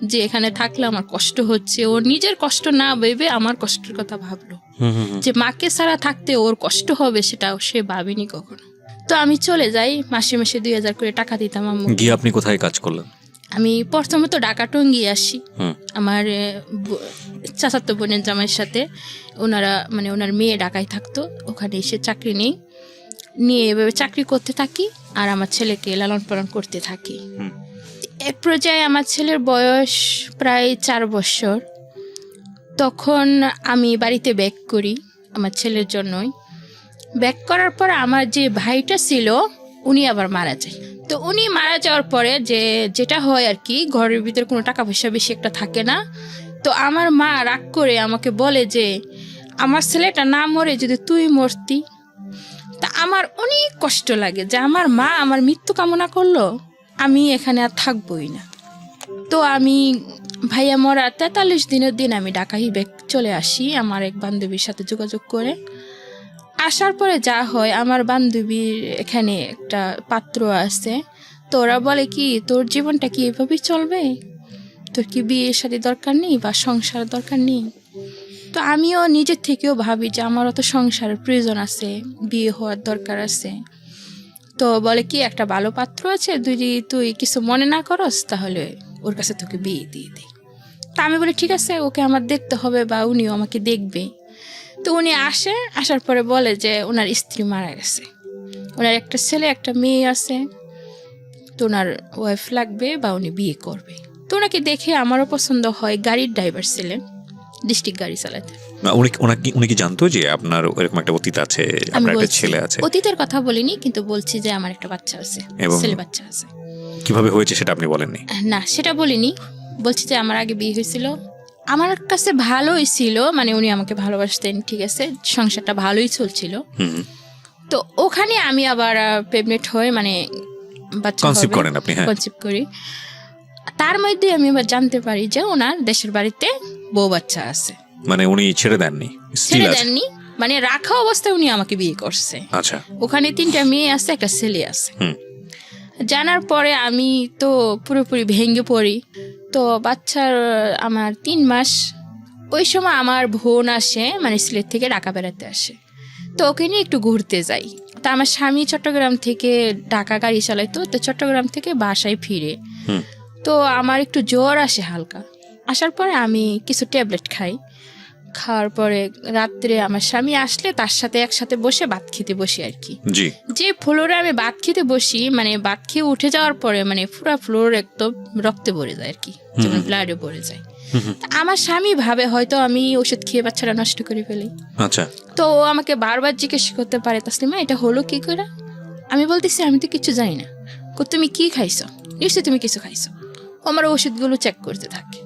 যে এখানে থাকলে আমার কষ্ট হচ্ছে। ওর নিজের কষ্ট না ভেবে আমার কষ্টের কথা ভাবলো, যে মাকে ছাড়া থাকতে ওর কষ্ট হবে সেটা সে ভাবেনি কখনো। তো আমি চলে যাই, মাসে মাসে 2,000 করে টাকা দিতাম আম্মু। গিয়ে আপনি কোথায় কাজ করলেন? আমি প্রথমত ঢাকা টঙ্গী আসি আমার চাচাতো বোনের জামাইয়ের সাথে। ওনারা মানে ওনার মেয়ে ঢাকায় থাকতো, ওখানে এসে চাকরি নিয়ে এভাবে চাকরি করতে থাকি আর আমার ছেলেকে লালন পালন করতে থাকি। এক পর্যায়ে আমার ছেলের বয়স প্রায় 4 বছর। তখন আমি বাড়িতে ব্যাক করি আমার ছেলের জন্যই। ব্যাক করার পর আমার যে ভাইটা ছিল উনি আবার মারা যায়। তো উনি মারা যাওয়ার পরে যেটা হয় আর কি, ঘরের ভিতরে কোনো টাকা পয়সা বেশি একটা থাকে না। তো আমার মা রাগ করে আমাকে বলে যে আমার ছেলেটা না মরে যদি তুই মরতি। তা আমার অনেক কষ্ট লাগে যে আমার মা আমার মৃত্যু কামনা করলো, আমি এখানে আর থাকবোই না। তো আমি ভাইয়া মরা 43 দিনের দিন আমি ঢাকায় ব্যাক চলে আসি আমার এক বান্ধবীর সাথে যোগাযোগ করে। আসার পরে যা হয়, আমার বান্ধবীর এখানে একটা পাত্র আছে। তো ওরা বলে কি তোর জীবনটা কি এভাবেই চলবে, তোর কি বিয়ের সাথে দরকার নেই বা সংসার দরকার নেই? তো আমিও নিজের থেকেও ভাবি যে আমারও তো সংসারের প্রয়োজন আছে, বিয়ে হওয়ার দরকার আছে। তো বলে কি একটা ভালো পাত্র আছে, যদি তুই কিছু মনে না করস তাহলে ওর কাছে তোকে বিয়ে দিয়ে দিই। তা আমি বলি ঠিক আছে, ওকে আমার দেখতে হবে বা উনিও আমাকে দেখবে। তো উনি আসার পরে বলে যে ওনার স্ত্রী মারা গেছে, ওনার একটা ছেলে একটা মেয়ে আছে, তো ওনার ওয়াইফ লাগবে বা উনি বিয়ে করবে। তো ওনাকে দেখে আমারও পছন্দ হয়, গাড়ির ড্রাইভার ছিলেন, ডিস্ট্রিক্ট গাড়ি চালাতে। উনি কি জানতো যে আপনার এরকম একটা অতীত আছে, আপনার একটা ছেলে আছে? অতীতের কথা বলিনি, কিন্তু বলছি যে আমার একটা বাচ্চা আছে, ছেলে বাচ্চা আছে। কিভাবে হয়েছে সেটা আপনি বলেননি? না, সেটা বলিনি। বলছি যে আমার আগে বিয়ে হয়েছিল, আমার কাছে ভালোই ছিল, মানে উনি আমাকে ভালোবাসতেন, ঠিক আছে, সংসারটা ভালোই চলছিল। তো ওখানে আমি আবার প্রেগনেন্ট হয়ে মানে বাচ্চা কনসিভ করেন আপনি? হ্যাঁ, কনসিভ করি। তার মধ্যে আমি আবার জানতে পারি যে ওনার দেশের বাড়িতে বউ বাচ্চা আছে। মানে উনি ছেড়ে দেননি? মানে রাখা অবস্থায় উনি আমাকে বিয়ে করছে। আচ্ছা। ওখানে 3টা মেয়ে আছে, একটা ছেলে আছে। জানার পরে আমি তো পুরোপুরি ভেঙে পড়ি। তো বাচ্চার আমার 3 মাস, ওই সময় আমার বোন আসে, মানে সিলেট থেকে ঢাকা বেড়াতে আসে। তো ওকে নিয়ে একটু ঘুরতে যাই। তা আমার স্বামী চট্টগ্রাম থেকে ঢাকা গাড়ি চালাইতো, তো চট্টগ্রাম থেকে বাসায় ফিরে। তো আমার একটু জ্বর আসে হালকা, আসার পরে আমি কিছু ট্যাবলেট খাই। খাওয়ার পরে রাত্রে আমার স্বামী আসলে তার সাথে একসাথে বসে ভাত খেতে বসি আর কি। জি। যে ফ্লোরে আমি ভাত খেতে বসি, মানে ভাত খেয়ে উঠে যাওয়ার পরে মানে পুরো ফ্লোর একদম রক্তে ভরে যায় আর কি, যেমন ব্লাডে ভরে যায়। আমার স্বামী ভাবে হয়তো আমি ওষুধ খেয়ে বাচ্চাটা নষ্ট করে ফেলি। আচ্ছা। তো ও আমাকে বারবার জিজ্ঞেস করতে পারে, তাসলিমা এটা হলো কি করে? আমি বলতেছি আমি তো কিছু জানি না। তুমি কি খাইছো? নিশ্চয়ই তুমি কিছু খাইছো। ও আমার ওষুধগুলো চেক করতে থাকে।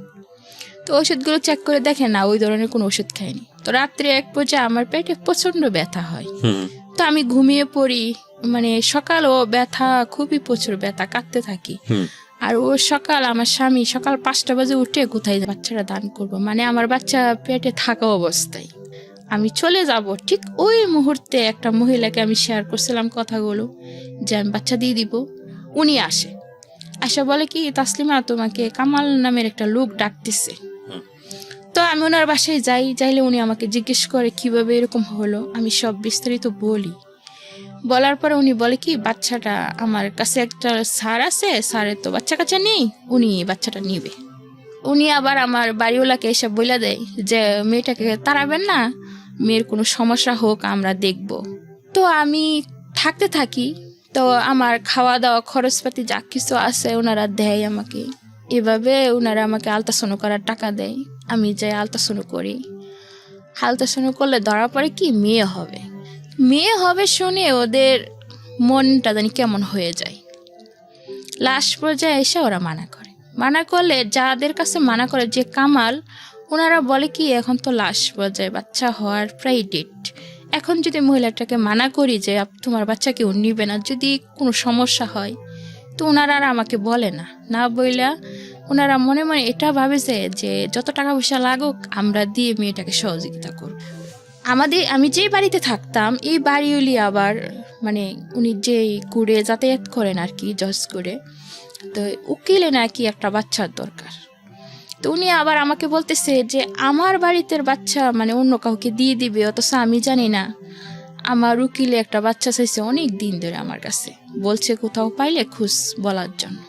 তো ওষুধগুলো চেক করে দেখে না ওই ধরনের কোনো ওষুধ খাইনি। তো রাত্রে এক পর্যায়ে আমার পেটে প্রচন্ড ব্যথা হয়। তো আমি ঘুমিয়ে পড়ি, মানে সকাল ও ব্যথা, খুবই প্রচুর ব্যথা, কাঁদতে থাকি। আর ও সকাল, আমার স্বামী সকাল 5টা বাজে উঠে কোথায় বাচ্চাটা দান করবো, মানে আমার বাচ্চা পেটে থাকা অবস্থায় আমি চলে যাব। ঠিক ওই মুহূর্তে একটা মহিলাকে আমি শেয়ার করছিলাম কথাগুলো যে আমি বাচ্চা দিয়ে দিব। উনি আসে বলে কি, তাসলিমা তোমাকে কামাল নামের একটা লোক ডাকতেছে। তো আমি ওনার বাসায় যাইলে উনি আমাকে জিজ্ঞেস করে কিভাবে এরকম হলো। আমি সব বিস্তারিত বলি। বলার পরে উনি বলে কি, বাচ্চাটা আমার কাছে একটা স্যার আছে, স্যারের তো বাচ্চা কাচ্চা নেই, উনি বাচ্চাটা নিবে। উনি আবার আমার বাড়িওয়ালাকে এসে বলে দেয় যে মেয়েটাকে তাড়াবেন না, মেয়ের কোনো সমস্যা হোক আমরা দেখব। তো আমি থাকতে থাকি। তো আমার খাওয়া দাওয়া খরচপাতি যা কিছু আছে ওনারা দেয় আমাকে। এভাবে ওনারা আমাকে আলট্রাসাউন্ড করার টাকা দেয়। আমি যাই আলট্রাসাউন্ড করি। আলট্রাসাউন্ড করলে ধরা পড়ে কি মেয়ে হবে শুনে ওদের মনটা জানি কেমন হয়ে যায়। লাস্ট পর্যায়ে এসে ওরা মানা করলে, যাদের কাছে মানা করে যে কামাল, ওনারা বলে কি এখন তো লাস্ট পর্যায়ে, বাচ্চা হওয়ার প্রায় ডেট। এখন যদি মহিলাটাকে মানা করি যে তোমার বাচ্চা কেউ নিবে না, যদি কোনো সমস্যা হয়, তো ওনারা আর আমাকে বলে না বইলা ওনারা মনে মনে এটা ভাবে যে যত টাকা পয়সা লাগুক আমরা দিয়ে মেয়েটাকে সহযোগিতা করব। আমি যেই বাড়িতে থাকতাম এই বাড়িওলি আবার মানে উনি যেই করে যাতায়াত করেন আর কি, জজ করে, তো উকিলে নাকি একটা বাচ্চার দরকার। তো উনি আবার আমাকে বলতেছে যে আমার বাড়িতে বাচ্চা মানে অন্য কাউকে দিয়ে দিবে, অথচ আমি জানি না। আমার উকিলে একটা বাচ্চা চাইছে অনেক দিন ধরে আমার কাছে, বলছে কোথাও পাইলে খুশ বলার জন্য।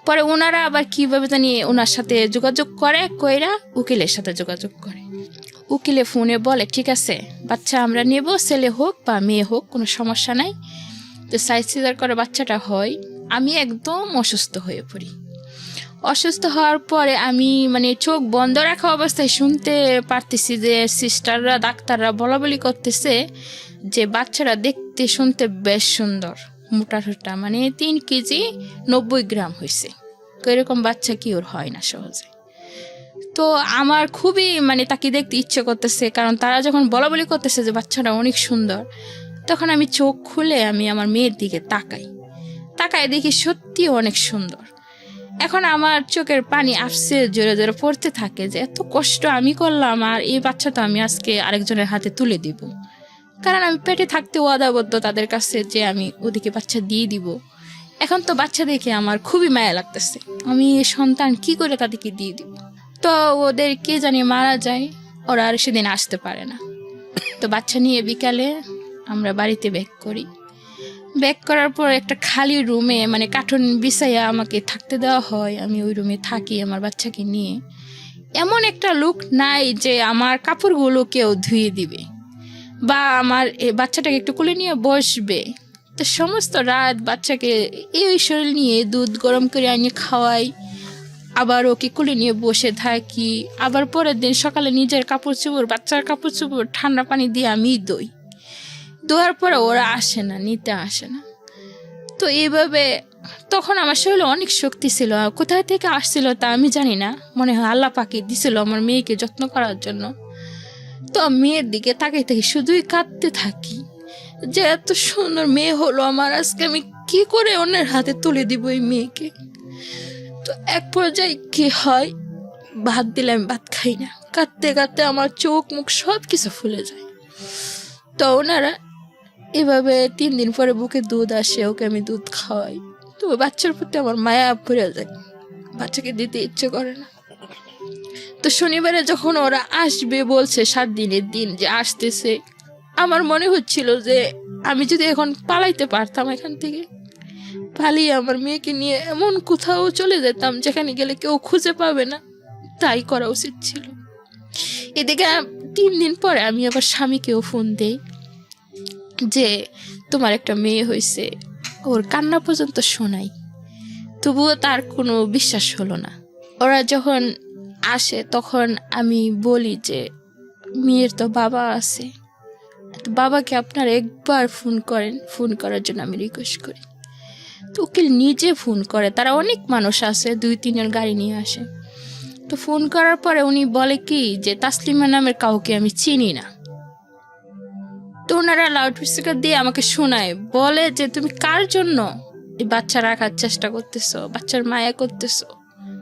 পরে ওনারা আবার কিভাবে জানি ওনার সাথে যোগাযোগ কইরা উকিলের সাথে যোগাযোগ করে। উকিলে ফোনে বলে ঠিক আছে বাচ্চা আমরা নেব, ছেলে হোক বা মেয়ে হোক কোনো সমস্যা নাই। তো সাইজ সিজার করে বাচ্চাটা হয়। আমি একদম অসুস্থ হয়ে পড়ি। অসুস্থ হওয়ার পরে আমি মানে চোখ বন্ধ রাখা অবস্থায় শুনতে পারতেছি যে সিস্টাররা, ডাক্তাররা বলাবলি করতেছে যে বাচ্চারা দেখতে শুনতে বেশ সুন্দর, মোটা ঠোঁটা, মানে 3 কেজি 90 গ্রাম হয়েছে। এরকম বাচ্চা কি ওর হয় না সহজে। তো আমার খুবই মানে তাকে দেখতে ইচ্ছে করতেছে, কারণ তারা যখন বলাবলি করতেছে যে বাচ্চাটা অনেক সুন্দর, তখন আমি চোখ খুলে আমি আমার মেয়ের দিকে তাকাই দেখি সত্যি অনেক সুন্দর। এখন আমার চোখের পানি আসছে জোরে জোরে পড়তে থাকে যে এত কষ্ট আমি করলাম, আর এই বাচ্চা তো আমি আজকে আরেকজনের হাতে তুলে দিব। কারণ আমি পেটে থাকতে ওয়াদাবদ্ধ তাদের কাছে যে আমি ওদিকে বাচ্চা দিয়ে দিব। এখন তো বাচ্চা দেখে আমার খুবই মায়া লাগতেছে, আমি এই সন্তান কি করে তাদেরকে দিয়ে দিব। তো ওদের কে জানি মারা যায়, ওরা আর সেদিন আসতে পারে না। তো বাচ্চা নিয়ে বিকালে আমরা বাড়িতে ব্যাক করার পর একটা খালি রুমে মানে কার্টুন বিছাইয়া আমাকে থাকতে দেওয়া হয়। আমি ওই রুমে থাকি আমার বাচ্চাকে নিয়ে। এমন একটা লোক নাই যে আমার কাপড়গুলো কেউ ধুয়ে দিবে বা আমার বাচ্চাটাকে একটু কোলে নিয়ে বসবে। তো সমস্ত রাত বাচ্চাকে এই শরীর নিয়ে দুধ গরম করে আনিয়ে খাওয়াই, আবার ওকে কোলে নিয়ে বসে থাকি। আবার পরের দিন সকালে নিজের কাপড় চোপড়, বাচ্চার কাপড় চোপড় ঠান্ডা পানি দিয়ে আমি দোয়ার পরে ওরা নিতে আসে না। তো এইভাবে তখন আমার শরীরে অনেক শক্তি ছিল, কোথায় থেকে আসছিল তা আমি জানি না, মনে হয় আল্লাহ পাকি দিছিল আমার মেয়েকে যত্ন করার জন্য। তো মেয়ের দিকে তাকিয়ে থাকি, শুধুই কাঁদতে থাকি যে এত সুন্দর মেয়ে হলো আমার, আজকে আমি কি করে অন্যের হাতে তুলে দিব এই মেয়েকে। তো এক পর্যায়ে কি হয়, ভাত দিলে আমি ভাত খাই না, কাঁদতে কাঁদতে আমার চোখ মুখ সব কিছু ফুলে যায়। তো ওনারা এভাবে 3 দিন পরে বুকে দুধ আসে, ওকে আমি দুধ খাওয়াই। তো বাচ্চার প্রতি আমার মায়া পড়ে যায়, বাচ্চাকে দিতে ইচ্ছে করে না। তো শনিবারে যখন ওরা আসবে বলছে 7 দিনের দিন যে আসতেছে, আমার মনে হচ্ছিল যে আমি যদি এখন পালাইতে পারতাম এখান থেকে, পালিয়ে আমার মেয়েকে নিয়ে এমন কোথাও চলে যেতাম যেখানে গেলে কেউ খুঁজে পাবে না, তাই করা উচিত ছিল। এদিকে 3 দিন পরে আমি আবার স্বামীকেও ফোন দেই যে তোমার একটা মেয়ে হয়েছে, ওর কান্না পর্যন্ত শোনাই, তবুও তার কোনো বিশ্বাস হলো না। ওরা যখন আসে তখন আমি বলি যে মেয়ের তো বাবা আছে, তো বাবাকে আপনারা একবার ফোন করেন, ফোন করার জন্য আমি রিকোয়েস্ট করি। তো উকিল নিজে ফোন করে, তারা অনেক মানুষ আছে, 2-3 জন গাড়ি নিয়ে আসে। তো ফোন করার পরে উনি বলে কি যে তাসলিমা নামের কাউকে আমি চিনি না। তো ওনারা লাউড স্পিকার দিয়ে আমাকে শোনায়, বলে যে তুমি কার জন্য এই বাচ্চা রাখার চেষ্টা করতেছো, বাচ্চার মায়া করতেছো,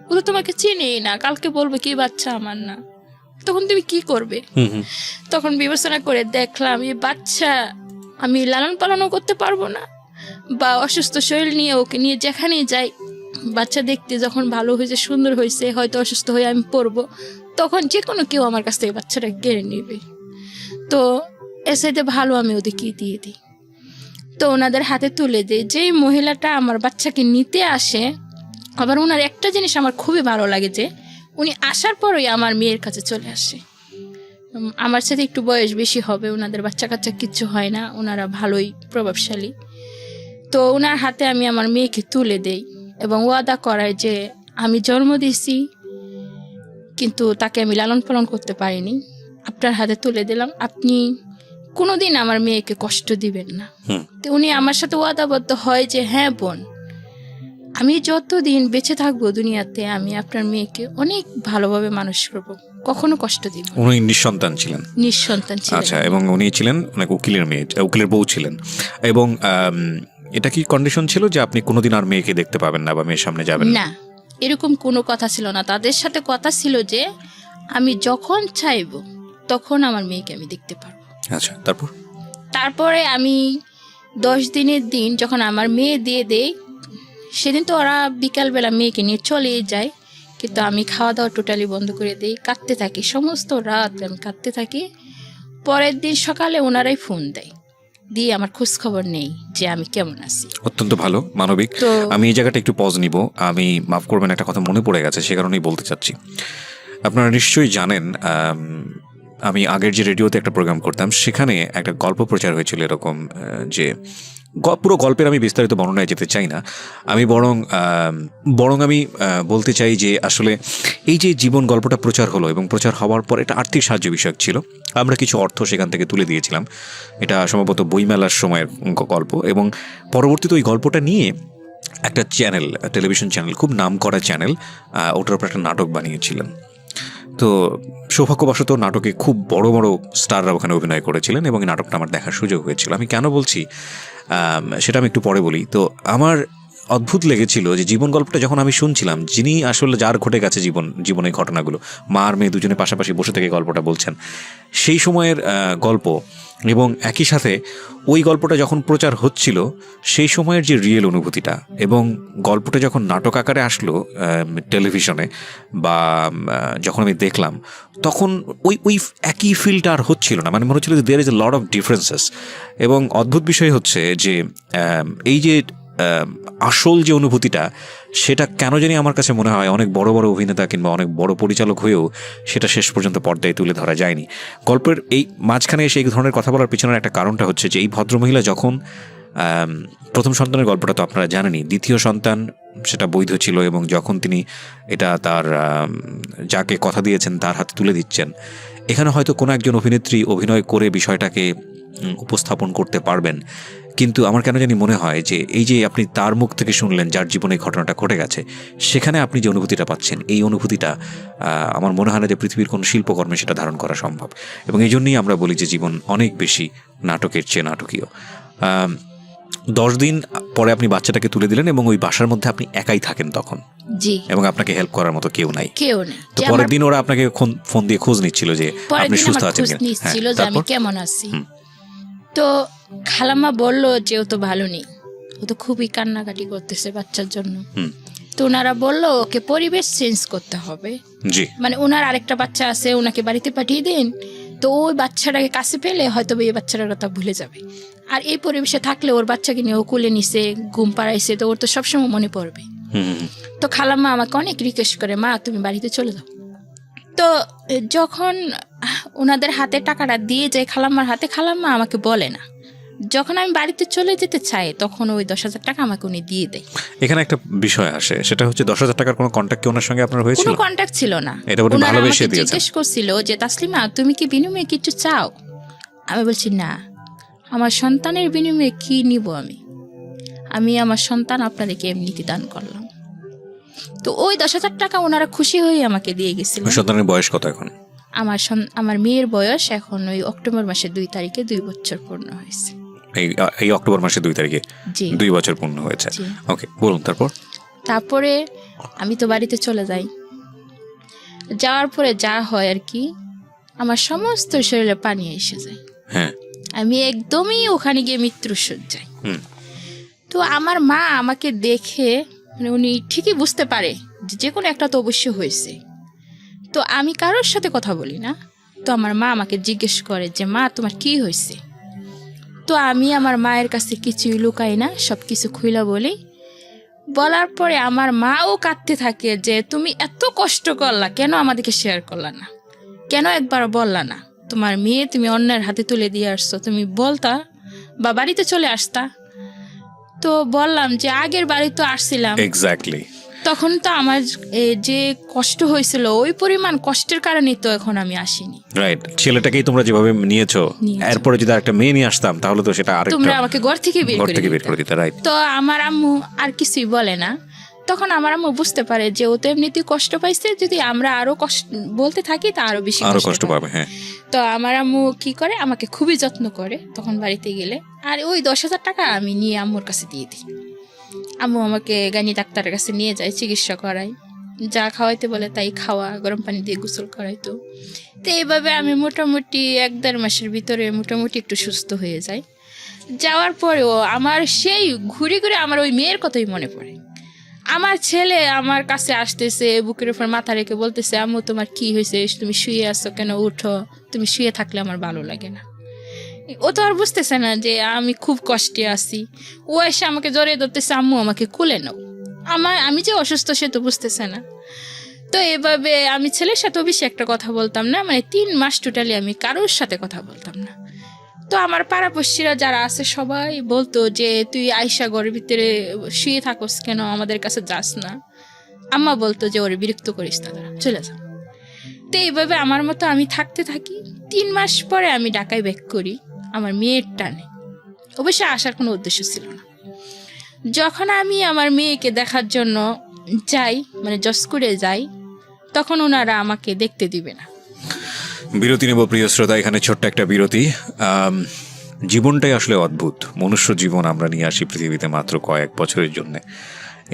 ও তো তোমাকে চিনি না, কালকে বলবে কি বাচ্চা আমার না, তখন তুমি কি করবে? তখন বিবেচনা করে দেখলাম এই বাচ্চা আমি লালন পালনও করতে পারবো না, বা অসুস্থ শরীর নিয়ে ওকে নিয়ে যেখানেই যাই, বাচ্চা দেখতে যখন ভালো হয়েছে, সুন্দর হয়েছে, হয়তো অসুস্থ হয়ে আমি পড়বো, তখন যে কোনো কেউ আমার কাছ থেকে বাচ্চাটা কেড়ে নেবে। তো এর সাথে ভালো আমি ওদেরকে দিয়ে দিই। তো ওনাদের হাতে তুলে দিই। যেই মহিলাটা আমার বাচ্চাকে নিতে আসে, আবার ওনার একটা জিনিস আমার খুবই ভালো লাগে যে উনি আসার পরই আমার মেয়ের কাছে চলে আসে। আমার সাথে একটু বয়স বেশি হবে, ওনাদের বাচ্চা কাচ্চা কিচ্ছু হয় না, ওনারা ভালোই প্রভাবশালী। তো ওনার হাতে আমি আমার মেয়েকে তুলে দেই এবং ওয়াদা করাই যে আমি জন্ম দিয়েছি কিন্তু তাকে আমি লালন পালন করতে পারিনি, আপনার হাতে তুলে দিলাম, আপনি কোনোদিন আমার মেয়েকে কষ্ট দিবেন না। তো উনি আমার সাথে ওয়াদাবদ্ধ হয় যে হ্যাঁ বোন, আমি যতদিন বেঁচে থাকবো দুনিয়াতে আমি আপনার মেয়েকে অনেক ভালোভাবে মানুষ করবো, কখনো কষ্ট দিব না। উনি নিঃসন্তান ছিলেন? নিঃসন্তান ছিলেন। আচ্ছা, এবং উনি ছিলেন অনেক উকিলের মেয়ে, উকিলের বউ ছিলেন, এবং এটা কি কন্ডিশন ছিল যে আপনি কোনোদিন আর মেয়েকে দেখতে পাবেন না বা মেয়ের সামনে যাবেন না? না, এরকম কোনো কথা ছিল না। তাদের সাথে কথা ছিল যে আমি যখন চাইবো তখন আমার মেয়েকে আমি দেখতে পারবো। আচ্ছা, তারপরে আমি 10 দিনের দিন যখন আমার মেয়ে দিয়ে দেই, সেদিন তো ওরা বিকালবেলা মেয়েকে নিয়ে চলে যায়, কিন্তু আমি খাওয়া দাওয়া টোটালি বন্ধ করে দিই, কাঁদতে থাকি, সমস্ত রাত আমি কাঁদতে থাকি। পরের দিন সকালে ওনারাই ফোন দেয়, দিয়ে আমার খোঁজ খবর নেই যে আমি কেমন আছি। অত্যন্ত ভালো, মানবিক। আমি এই জায়গাটা একটু পজ নিব, আমি মাফ করবেন, একটা কথা মনে পড়ে গেছে, সে কারণেই বলতে চাচ্ছি। আপনারা নিশ্চয়ই জানেন, আমি আগের যে রেডিওতে একটা প্রোগ্রাম করতাম, সেখানে একটা গল্প প্রচার হয়েছিল এরকম যে পুরো গল্পের আমি বিস্তারিত বর্ণনায় যেতে চাই না, আমি বরং আমি বলতে চাই যে আসলে এই যে জীবন গল্পটা প্রচার হলো এবং প্রচার হওয়ার পর এটা আর্থিক সাহায্য বিষয়ক ছিল, আমরা কিছু অর্থ সেখান থেকে তুলে দিয়েছিলাম। এটা সম্ভবত বইমেলার সময়ের গল্প, এবং পরবর্তীতে ওই গল্পটা নিয়ে একটা চ্যানেল, টেলিভিশন চ্যানেল, খুব নাম করা চ্যানেল, ওটার উপর একটা নাটক বানিয়েছিলেন। তো সৌভাগ্যবশত নাটকে খুব বড় বড় স্টাররা ওখানে অভিনয় করেছিলেন এবং এই নাটকটা আমার দেখার সুযোগ হয়েছিল। আমি কেন বলছি সেটা আমি একটু পরে বলি। তো আমার অদ্ভুত লেগেছিল যে জীবন গল্পটা যখন আমি শুনছিলাম, যিনি আসলে যার ঘটে গেছে জীবনের ঘটনাগুলো, মা আর মেয়ে দুজনে পাশাপাশি বসে থেকে গল্পটা বলছেন, সেই সময়ের গল্প, এবং একই সাথে ওই গল্পটা যখন প্রচার হচ্ছিল সেই সময়ের যে রিয়েল অনুভূতিটা, এবং গল্পটা যখন নাটক আকারে আসলো টেলিভিশনে বা যখন আমি দেখলাম, তখন ওই একই ফিলটা আর হচ্ছিল না। মানে মনে হচ্ছিল যে there is a lot of differences. এবং অদ্ভুত বিষয় হচ্ছে যে এই যে আসল যে অনুভূতিটা, সেটা কেন জানি আমার কাছে মনে হয় অনেক বড় বড় অভিনেতা কিংবা অনেক বড় পরিচালক হয়েও সেটা শেষ পর্যন্ত পর্দায় তুলে ধরা যায়নি। গল্পের এই মাঝখানে এসে এই ধরনের কথা বলার পিছনের একটা কারণটা হচ্ছে যে এই ভদ্রমহিলা যখন প্রথম সন্তানের গল্পটা তো আপনারা জানেনই, দ্বিতীয় সন্তান সেটা বৈধ ছিল, এবং যখন তিনি এটা তার যাকে কথা দিয়েছেন তার হাতে তুলে দিচ্ছেন, এখানে হয়তো কোনো একজন অভিনেত্রী অভিনয় করে বিষয়টাকে উপস্থাপন করতে পারবেন। কিন্তু আমার কেন জানি মনে হয় যে এই যে আপনি তার মুখ থেকে শুনলেন যার জীবনে ঘটনাটা ঘটে গেছে, সেখানে আপনি যে অনুভূতিটা পাচ্ছেন, এই অনুভূতিটা আমার মনে হয় না যে পৃথিবীর কোনো শিল্পকর্মে সেটা ধারণ করা সম্ভব। এবং এই জন্যই আমরা বলি যে জীবন অনেক বেশি নাটকের চেয়ে নাটকীয়। 10 দিন পরে আপনি বাচ্চাটাকে তুলে দিলেন এবং ওই বাসার মধ্যে আপনি একাই থাকেন তখন, জি, এবং আপনাকে হেল্প করার মতো কেউ নাই। তো যে পরের দিন ওরা আপনাকে ফোন দিয়ে খোঁজ নিচ্ছিল যে আপনি সুস্থ আছেন কিনা, যে আমি কেমন আছি। তো খালাম্মা বলল যে ও তো ভালো নেই, ও তো খুবই কান্নাকাটি করতেছে বাচ্চার জন্য। তো ওনারা বললো ওকে পরিবেশ চেঞ্জ করতে হবে, মানে ওনার আরেকটা বাচ্চা আছে, ওনাকে বাড়িতে পাঠিয়ে দিন, তো ওই বাচ্চাটাকে কাছে পেলে হয়তো এই বাচ্চাটার কথা ভুলে যাবে, আর এই পরিবেশে থাকলে ওর বাচ্চাকে নিয়ে ও কোলে নিছে, ঘুম পাড়াইছে, তো ওর তো সবসময় মনে পড়বে। তো খালাম্মা আমাকে অনেক রিকোয়েস্ট করে, মা তুমি বাড়িতে চলে যাও, তো যখন ওনাদের হাতে টাকাটা দিয়ে যায় খালাম্মার হাতে, খালাম্মা আমাকে বলে না। যখন আমি বাড়িতে চলে যেতে চাই তখন ওই 10,000 টাকা আমাকে উনি দিয়ে দেয়। এখানে একটা বিষয় আসে, সেটা হচ্ছে 10,000 টাকার কোনো কন্ট্যাক্ট কি ওনার সঙ্গে আপনার হয়েছিল? কোনো কন্ট্যাক্ট ছিল না। এটা বলে ওনারা ভালোবেসে আমাকে দিয়েছেন। জিজ্ঞেস করছিল যে তাসলিমা তুমি কি বিনিময়ে কিছু চাও? আমি বলছি না, আমার সন্তানের বিনিময়ে কি নিব আমি আমার সন্তান আপনাদেরকে এমনিতে দান করলাম। তো ওই 10,000 টাকা ওনারা খুশি হয়ে আমাকে দিয়ে গেছিল। সন্তানের বয়স কত এখন? আমার মেয়ের বয়স এখন ওই অক্টোবর মাসের 2 তারিখে 2 বছর পূর্ণ হয়েছে। এই অক্টোবর মাসের 2 তারিখে জি 2 বছর পূর্ণ হয়েছে। জি। ওকে, বলুন তারপরে আমি তো বাড়িতে চলে যাই। যাওয়ার পরে যা হয় আর কি, আমার সমস্ত শরীরে পানি এসে যায়। হ্যাঁ। আমি একদমই ওখানে গিয়ে মৃত্যুসজ্জায়। তো আমার মা আমাকে দেখে, মানে উনি ঠিকই বুঝতে পারে যে কোনো একটা তো অবশ্যই হয়েছে। তো আমি কারোর সাথে কথা বলি না। তো আমার মা আমাকে জিজ্ঞেস করে যে মা তোমার কি হয়েছে? তো আমি আমার মায়ের কাছে কিছুই লুকাই না, সব কিছু খুইলা বলি। বলার পরে আমার মাও কাঁদতে থাকে যে তুমি এত কষ্ট করলা, কেন আমাদেরকে শেয়ার করলা না, কেন একবার বললা না? তোমার মেয়ে তুমি অন্যের হাতে তুলে দিয়ে আসছো, তুমি বলতা বা বাড়িতে চলে আসতা। তো বললাম যে আগের বাড়ি তো আসছিলাম, এক্স্যাক্টলি, তখন তো আমার যে কষ্ট হয়েছিল ওই পরিমাণ কষ্টের কারণেই তো এখন আমি আসিনি। রাইট। ছেলেটাকেই তোমরা যেভাবে নিয়েছো, এরপরে যদি আরেকটা মেয়ে নিয়ে আসতাম তাহলে তো সেটা আরেকটা, তোমরা আমাকে ঘর থেকে বের করে দিতে। রাইট। তো আমার আম্মু আর কিছুই বলে না। তখন আমার আম্মু বুঝতে পারে যে ও তো এমনিতেই কষ্ট পাইছে, যদি আমরা আরো কষ্ট বলতে থাকি তা আরো বেশি কষ্ট পাবে। হ্যাঁ। তো আমার আম্মু কি করে, আমাকে খুবই যত্ন করে তখন বাড়িতে গেলে। আর ওই 10,000 টাকা আমি নিয়ে আম্মুর কাছে দিয়ে দিই। আম্মু আমাকে গাইনি ডাক্তারের কাছে নিয়ে যায়, চিকিৎসা করাই, যা খাওয়াইতে বলে তাই খাওয়া, গরম পানি দিয়ে গোসল করাইতো। তো এইভাবে আমি মোটামুটি 1-1.5 মাসের ভিতরে মোটামুটি একটু সুস্থ হয়ে যাই। যাওয়ার পরেও আমার সেই ঘুরে ঘুরে আমার ওই মেয়ের কথাই মনে পড়ে। আমার ছেলে আমার কাছে আসতেছে, বুকের উপর মাথা রেখে বলতেছে আম্মু তোমার কি হয়েছে, তুমি শুয়ে আসছো কেন, উঠো, তুমি শুয়ে থাকলে আমার ভালো লাগে না। ও তো আর বুঝতেছে না যে আমি খুব কষ্টে আছি। ও এসে আমাকে জড়িয়ে ধরতেছে, আম্মু আমাকে কুলে নাও। আমি যে অসুস্থ সে তো বুঝতেছে না। তো এভাবে আমি ছেলের সাথেও বেশি একটা কথা বলতাম না, মানে 3 মাস টোটালি আমি কারোর সাথে কথা বলতাম না। তো আমার পাড়াপড়শিরা যারা আছে সবাই বলতো যে তুই আয়শা ঘরের ভিতরে শুয়ে থাকস কেন, আমাদের কাছে যাস না। আম্মা বলতো যে ওরে বিরক্ত করিস না, চলে যা। তো এইভাবে আমার মতো আমি থাকতে থাকি। 3 মাস পরে আমি ঢাকায় ব্যাক করি আমার মেয়ের টানে। অবশ্য আসার কোনো উদ্দেশ্য ছিল না। যখন আমি আমার মেয়েকে দেখার জন্য যাই, মানে জসকোরে যাই, তখন ওনারা আমাকে দেখতে দিবে না। বিরতি নেব প্রিয় শ্রোতা, এখানে ছোট্ট একটা বিরতি। জীবনটাই আসলে অদ্ভুত। মনুষ্য জীবন আমরা নিয়ে আসি পৃথিবীতে মাত্র কয়েক বছরের জন্য,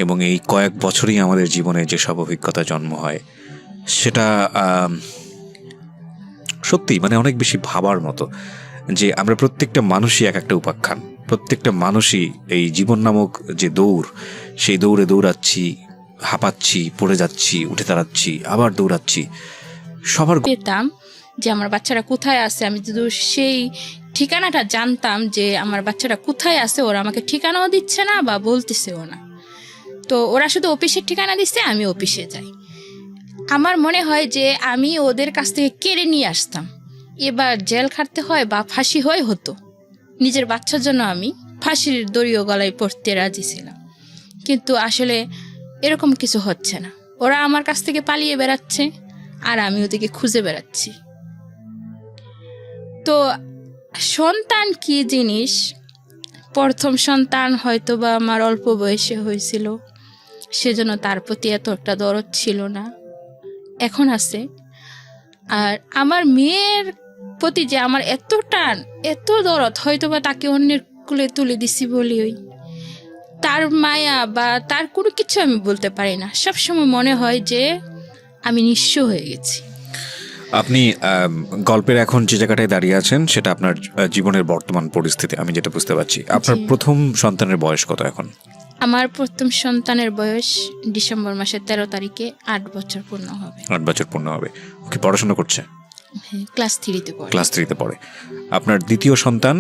এবং এই কয়েক বছরই আমাদের জীবনে যে সব অভিজ্ঞতা জন্ম হয় সেটা সত্যি মানে অনেক বেশি ভাবার মতো। যে আমরা প্রত্যেকটা মানুষই এক একটা উপাখ্যান, প্রত্যেকটা মানুষই এই জীবন নামক যে দৌড়, সেই দৌড়ে দৌড়াচ্ছি, হাঁপাচ্ছি, পড়ে যাচ্ছি, উঠে দাঁড়াচ্ছি, আবার দৌড়াচ্ছি। সবার পেতাম যে আমার বাচ্চারা কোথায় আছে, আমি যদি সেই ঠিকানাটা জানতাম যে আমার বাচ্চারা কোথায় আছে, ওরা আমাকে ঠিকানাও দিচ্ছে না বা বলতেছেও না। তো ওরা শুধু অফিসের ঠিকানা দিচ্ছে, আমি অফিসে যাই। আমার মনে হয় যে আমি ওদের কাছ থেকে কেড়ে নিয়ে আসতাম, এবার জেল খাটতে হয় বা ফাঁসি হতো। নিজের বাচ্চার জন্য আমি ফাঁসির দড়িও গলায় পড়তে রাজি ছিলাম, কিন্তু আসলে এরকম কিছু হচ্ছে না। ওরা আমার কাছ থেকে পালিয়ে বেড়াচ্ছে আর আমি ওদেরকে খুঁজে বেড়াচ্ছি। তো সন্তান কি জিনিস, প্রথম সন্তান হয়তো বা আমার অল্প বয়সে হয়েছিল, সেজন্য তার প্রতি এত একটা দরদ ছিল না, এখন আছে। আর আমার মেয়ের প্রতি যে আমার এত টান, এত দরদ, হয়তো বা তাকে অন্যের কুলে তুলে দিছি বলি ওই তার মায়া বা তার কোনো কিছু আমি বলতে পারি না। সবসময় মনে হয় যে আমি নিঃস্ব হয়ে গেছি। আপনি গল্পের এখন যে জায়গাটায় দাঁড়িয়ে আছেন সেটা আপনার জীবনের বর্তমান পরিস্থিতি, আমি যেটা বুঝতে পারছি। আপনার প্রথম সন্তানের বয়স কত এখন? আমার প্রথম সন্তানের বয়স ডিসেম্বর মাসের 13 তারিখে 8 বছর পূর্ণ হবে। 8 বছর পূর্ণ হবে। ওকে, পড়াশোনা করছে? ক্লাস 3-তে পড়ে। ক্লাস 3-তে পড়ে। আপনার দ্বিতীয় সন্তান,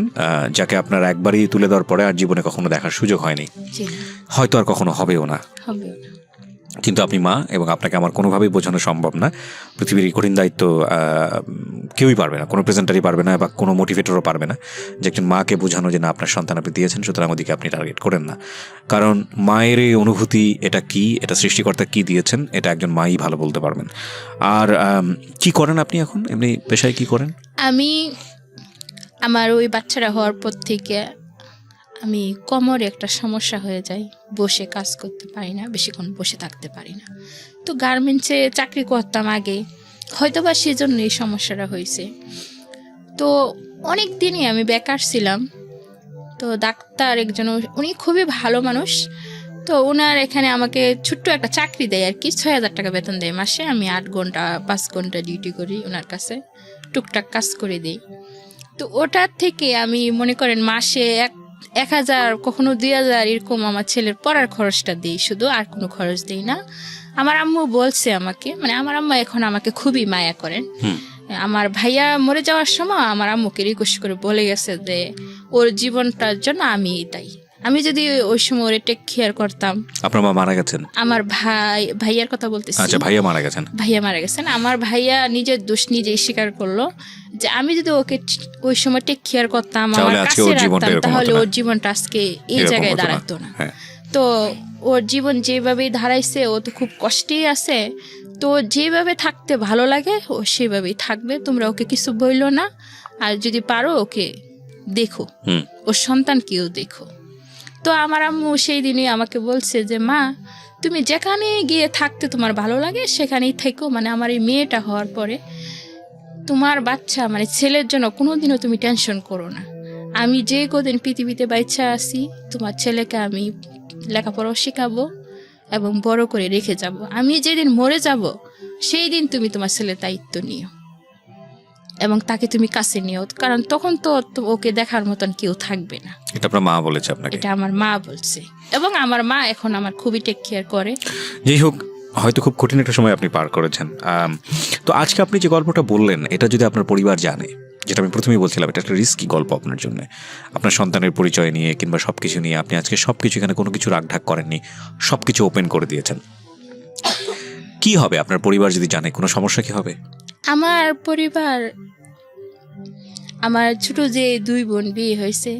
যাকে আপনার একবারই তুলে দেওয়ার পরে আর জীবনে কখনো দেখার সুযোগ হয়নি, হয়তো আর কখনো হবেও না। কিন্তু আপনি মা, এবং আপনাকে আমার কোনোভাবেই বোঝানো সম্ভব না। পৃথিবীর এই কঠিন দায়িত্ব কেউই পারবে না, কোনো প্রেজেন্টারই পারবে না, বা কোনো মোটিভেটরও পারবে না যে একজন মাকে বোঝানো যে না আপনার সন্তান আপনি দিয়েছেন, সুতরাং ওদিকে আপনি টার্গেট করেন না। কারণ মায়ের এই অনুভূতি, এটা কি, এটা সৃষ্টিকর্তা কি দিয়েছেন, এটা একজন মাই ভালো বলতে পারবেন। আর কি করেন আপনি এখন, এমনি পেশায় কি করেন? আমি আমার ওই বাচ্চারা হওয়ার পর থেকে আমি কোমরে একটা সমস্যা হয়ে যায়, বসে কাজ করতে পারি না, বেশিক্ষণ বসে থাকতে পারি না। তো গার্মেন্টসে চাকরি করতাম আগে, হয়তো বা সেজন্য এই সমস্যাটা হয়েছে। তো অনেক দিনই আমি বেকার ছিলাম। তো ডাক্তার একজন, উনি খুবই ভালো মানুষ, তো ওনার এখানে আমাকে ছোট্ট একটা চাকরি দেয় আর কি, 6,000 টাকা বেতন দেয় মাসে। আমি 8 ঘন্টা 5 ঘন্টা ডিউটি করি ওনার কাছে, টুকটাক কাজ করে দিই। তো ওটার থেকে আমি মনে করেন মাসে 1,000 কখনো 2,000 এরকম আমার ছেলের পড়ার খরচটা দিই শুধু, আর কোনো খরচ দিই না। আমার আম্মু বলছে আমাকে, মানে আমার আম্মা এখন আমাকে খুবই মায়া করেন। আমার ভাইয়া মরে যাওয়ার সময় আমার আম্মুকে রিকোয়েস্ট করে বলে গেছে যে ওর জীবনটার জন্য আমি এটাই, আমি যদি ওই সময় ওরে টেক কেয়ার করতাম। আপনার মা মারা গেছেন? আমার ভাইয়ার কথা বলতেছি। আচ্ছা, ভাইয়া মারা গেছেন। ভাইয়া মারা গেছেন। আমার ভাইয়া নিজের দোষ নিজেই স্বীকার করলো যে আমি যদি ওকে ওই সময় টেক কেয়ার করতাম, আমার কাছে রাখতাম, তাহলে ওর জীবনটা আজকে এই জায়গায় দাঁড়াতো না। তো ওর জীবন যেভাবেই দাঁড়াইছে, ও তো খুব কষ্টেই আছে। তো যেভাবে থাকতে ভালো লাগে ও সেভাবেই থাকবে, তোমরা ওকে কিছু বইলো না। আর যদি পারো ওকে দেখো, ওর সন্তানকেও দেখো। তো আমার আম্মু সেই দিনই আমাকে বলছে যে মা, তুমি যেখানে গিয়ে থাকতে তোমার ভালো লাগে সেখানেই থেকো। মানে আমার এই মেয়েটা হওয়ার পরে তোমার বাচ্চা, মানে ছেলের জন্য কোনোদিনও তুমি টেনশন করো না। আমি যে কদিন পৃথিবীতে বাচ্চা আছি, তোমার ছেলেকে আমি লেখাপড়াও শেখাবো এবং বড় করে রেখে যাব। আমি যেদিন মরে যাব সেই দিন তুমি তোমার ছেলের দায়িত্ব নিও এবং তাকে তুমি কাছে নিও, কারণ তখন তো ওকে দেখার মতন কেউ থাকবে না। এটা আপনার মা বলেছে আপনাকে? এটা আমার মা বলছে, এবং আমার মা এখন আমার খুবই টেক কেয়ার করে। যাই হোক, হয়তো খুব কঠিন একটা সময় আপনি পার করেছেন। তো আজকে আপনি যে গল্পটা বললেন, এটা যদি আপনার পরিবার জানে, যেটা আমি প্রথমেই বলছিলাম, এটা একটা রিস্কি গল্প আপনার জন্য। আপনার সন্তানের পরিচয় নিয়ে কিংবা সব কিছু নিয়ে আপনি আজকে সব কিছু, এখানে কোনো কিছু রাগঢাক করেননি, সব কিছু ওপেন করে দিয়েছেন। কি হবে আপনার পরিবার যদি জানে? কোনো সমস্যা কি হবে? আমার পরিবার, আমার ছোট যে 2 বোন বিয়ে হয়েছে,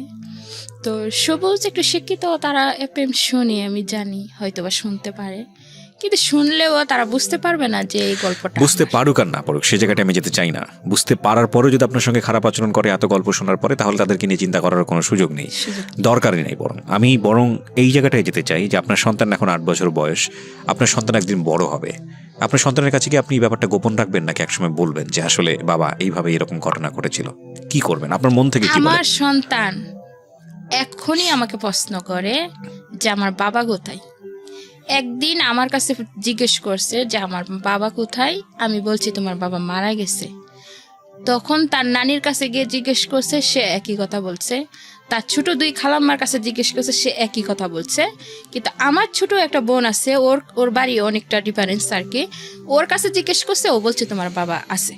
তো সবুজ একটু শিক্ষিত, তারা এফএম শুনে আমি জানি হয়তো বা শুনতে পারে, কিন্তু শুনলেও তারা বুঝতে পারবে না যে এই গল্পটা। বুঝতে পারুক আর না পারুক, সে জায়গাটা আমি যেতে চাই না। বুঝতে পারার পরেও যদি আপনার সঙ্গে খারাপ আচরণ করে এত গল্প শোনার পরে, তাহলে তাদেরকে নিয়ে চিন্তা করার কোনো সুযোগ নেই, দরকারই নেই। আমি বরং এই জায়গাটায় যেতে চাই যে আপনার সন্তান এখন 8 বছর বয়স, আপনার সন্তান একদিন বড় হবে। আপনার সন্তানের কাছে কি আপনি এই ব্যাপারটা গোপন রাখবেন, নাকি একসময় বলবেন যে আসলে বাবা এইভাবে এরকম ঘটনা ঘটেছিল? কি করবেন আপনার মন থেকে? কি আমার সন্তান এখনই আমাকে প্রশ্ন করে যে আমার বাবা কোথায়। একদিন আমার কাছে জিজ্ঞেস করছে যে আমার বাবা কোথায়, আমি বলছি তোমার বাবা মারা গেছে। তখন তার নানির কাছে গিয়ে জিজ্ঞেস করছে, সে একই কথা বলছে। তার ছোট 2 খালাম্মার কাছে জিজ্ঞেস করছে, সে একই কথা বলছে। কিন্তু আমার ছোট একটা বোন আছে, ওর বাড়ি অনেকটা ডিফারেন্স আর কি। ওর কাছে জিজ্ঞেস করছে, ও বলছে তোমার বাবা আছে।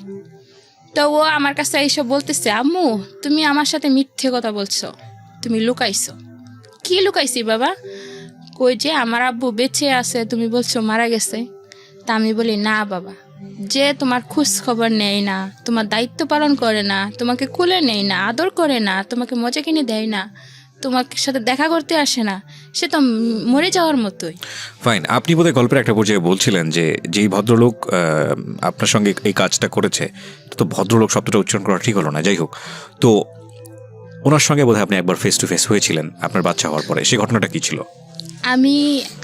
তো ও আমার কাছে এইসব বলতেছে, আম্মু তুমি আমার সাথে মিথ্যে কথা বলছো, তুমি লুকাইছো। কি লুকাইছি বাবা? কই যে আমার আব্বু বেঁচে আছে, তুমি বলছো মারা গেছে। তা আমি বলি, না বাবা, যে তোমার খোঁজ খবর নেয় না, তোমার দায়িত্ব পালন করে না, তোমাকে কোলে নেয় না, আদর করে না, তোমাকে মজা কিনে দেয় না, তোমার সাথে দেখা করতে আসে না, সে তো মরে যাওয়ার মতোই। ফাইন। আপনি বোধহয় গল্পের একটা পর্যায়ে বলছিলেন যে যেই ভদ্রলোক আপনার সঙ্গে এই কাজটা করেছে, তো ভদ্রলোক শব্দটা উচ্চারণ করা ঠিক হলো না। যাই হোক, তো ওনার সঙ্গে বোধহয় আপনি একবার ফেস টু ফেস হয়েছিলেন আপনার বাচ্চা হওয়ার পরে। সেই ঘটনাটা কি ছিল? আমি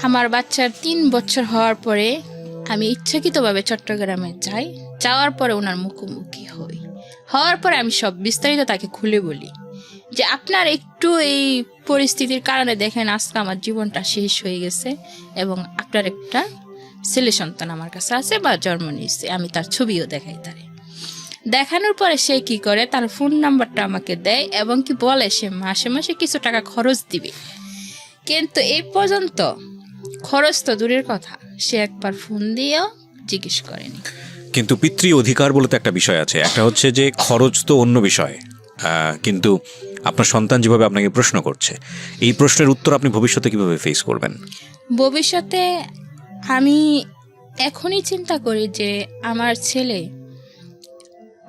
আমার বাচ্চার 3 বছর হওয়ার পরে আমি ইচ্ছাকৃতভাবে চট্টগ্রামে যাই। যাওয়ার পরে ওনার মুখোমুখি হই। হওয়ার পরে আমি সব বিস্তারিত তাকে খুলে বলি যে আপনার একটু এই পরিস্থিতির কারণে দেখেন আজকে আমার জীবনটা শেষ হয়ে গেছে, এবং আপনার একটা ছেলে সন্তান আমার কাছে আছে বা জন্ম নিয়েছে। আমি তার ছবিও দেখাই তারে। দেখানোর পরে সে কি করে, তার ফোন নাম্বারটা আমাকে দেয় এবং কি বলে সে মাসে মাসে কিছু টাকা খরচ দিবে। কিন্তু এই পর্যন্ত খরচ তো দূরের কথা, সে একবার ফোন দিয়েও জিজ্ঞেস করেনি। কিন্তু পিতৃ অধিকার বলে তো একটা বিষয় আছে। একটা হচ্ছে যে খরচ তো অন্য বিষয়, কিন্তু আপনার সন্তান যেভাবে আপনাকে প্রশ্ন করছে, এই প্রশ্নের উত্তর আপনি ভবিষ্যতে কিভাবে ফেস করবেন? ভবিষ্যতে আমি এখনই চিন্তা করি যে আমার ছেলে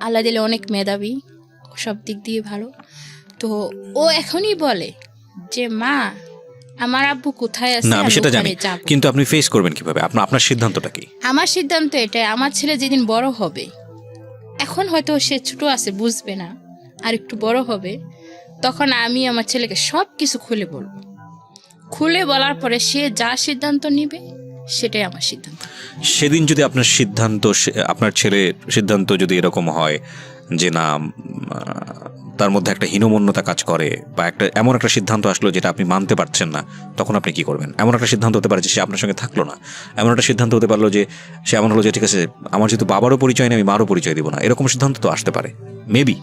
আল্লাহ দিলে অনেক মেধাবী, সব দিক দিয়ে ভালো। তো ও এখনই বলে যে মা আমার আব্বু কোথায় আছে, না আমি সেটা জানি, যাব। কিন্তু আপনি ফেস করবেন কিভাবে? আপনার সিদ্ধান্তটা কি? আমার সিদ্ধান্ত এটাই, আমার ছেলে যেদিন বড় হবে, এখন হয়তো সে ছোট আছে বুঝবে না, আর একটু বড় হবে, তখন আমি আমার ছেলেকে সব কিছু খুলে বলবো। খুলে বলার পরে সে যা সিদ্ধান্ত নিবে সেটাই আমার সিদ্ধান্ত। সেদিন যদি আপনার সিদ্ধান্ত, আপনার ছেলের সিদ্ধান্ত যদি এরকম হয় যে না তার মধ্যে একটা হীনমন্যতা কাজ করে, বা এমন একটা সিদ্ধান্ত আসলো যেটা আপনি মানতে পারছেন না, তখন আপনি কি করবেন? এমন একটা সিদ্ধান্ত হতে পারে যে সে আপনার সঙ্গে থাকলো না, এমন একটা সিদ্ধান্ত হতে পারলো যে সে এমন হলো যে ঠিক আছে আমার যেহেতু বাবারও পরিচয় নেই আমি মারও পরিচয় দিব না, এরকম সিদ্ধান্ত তো আসতে পারে, মেবি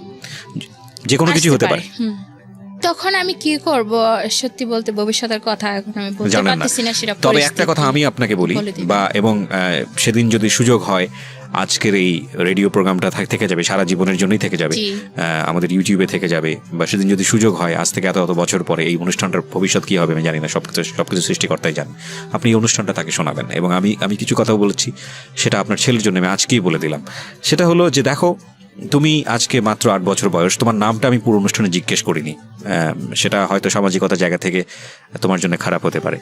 যে কোনো কিছু হতে পারে। তখন আমি কি করব সত্যি বলতে ভবিষ্যতের কথা এখন আমি বলতে জানেন না। পারতেছি না, সেটা তবে একটা কথা আমি আপনাকে বলি, বা এবং সেদিন যদি সুযোগ হয় আজকের এই রেডিও প্রোগ্রামটা থেকে যাবে, সারা জীবনের জন্যই থেকে যাবে, আমাদের ইউটিউবে থেকে যাবে, বা সেদিন যদি সুযোগ হয় আজ থেকে এত বছর পরে এই অনুষ্ঠানটার ভবিষ্যৎ কি হবে আমি জানি না, সবকিছু সৃষ্টিকর্তাই জানে, আপনি এই অনুষ্ঠানটা তাকে শোনাবেন। এবং আমি কিছু কথা বলেছি সেটা আপনার ছেলের জন্য আমি আজকেই বলে দিলাম। সেটা হলো যে দেখো তুমি আজকে মাত্র 8 বছর বয়স, তোমার নামটা আমি পুরো অনুষ্ঠানে জিজ্ঞেস করিনি, সেটা হয়তো সামাজিকতার জায়গা থেকে তোমার জন্য খারাপ হতে পারে,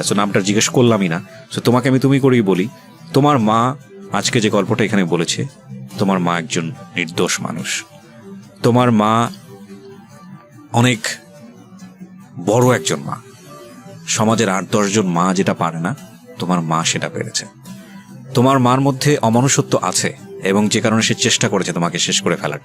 সো নামটা জিজ্ঞেস করলামই না। সো তোমাকে আমি তুমি করেই বলি, তোমার মা আজকে যে গল্পটা এখানে বলেছে, তোমার মা একজন নির্দোষ মানুষ, তোমার মা অনেক বড় একজন মা, সমাজের 8-10 জন মা যেটা পারে না তোমার মা সেটা পেরেছে। তোমার মার মধ্যে অমানুষত্ব আছে এবং যে কারণে সে চেষ্টা করেছে তোমাকে শেষ করে ফেলার।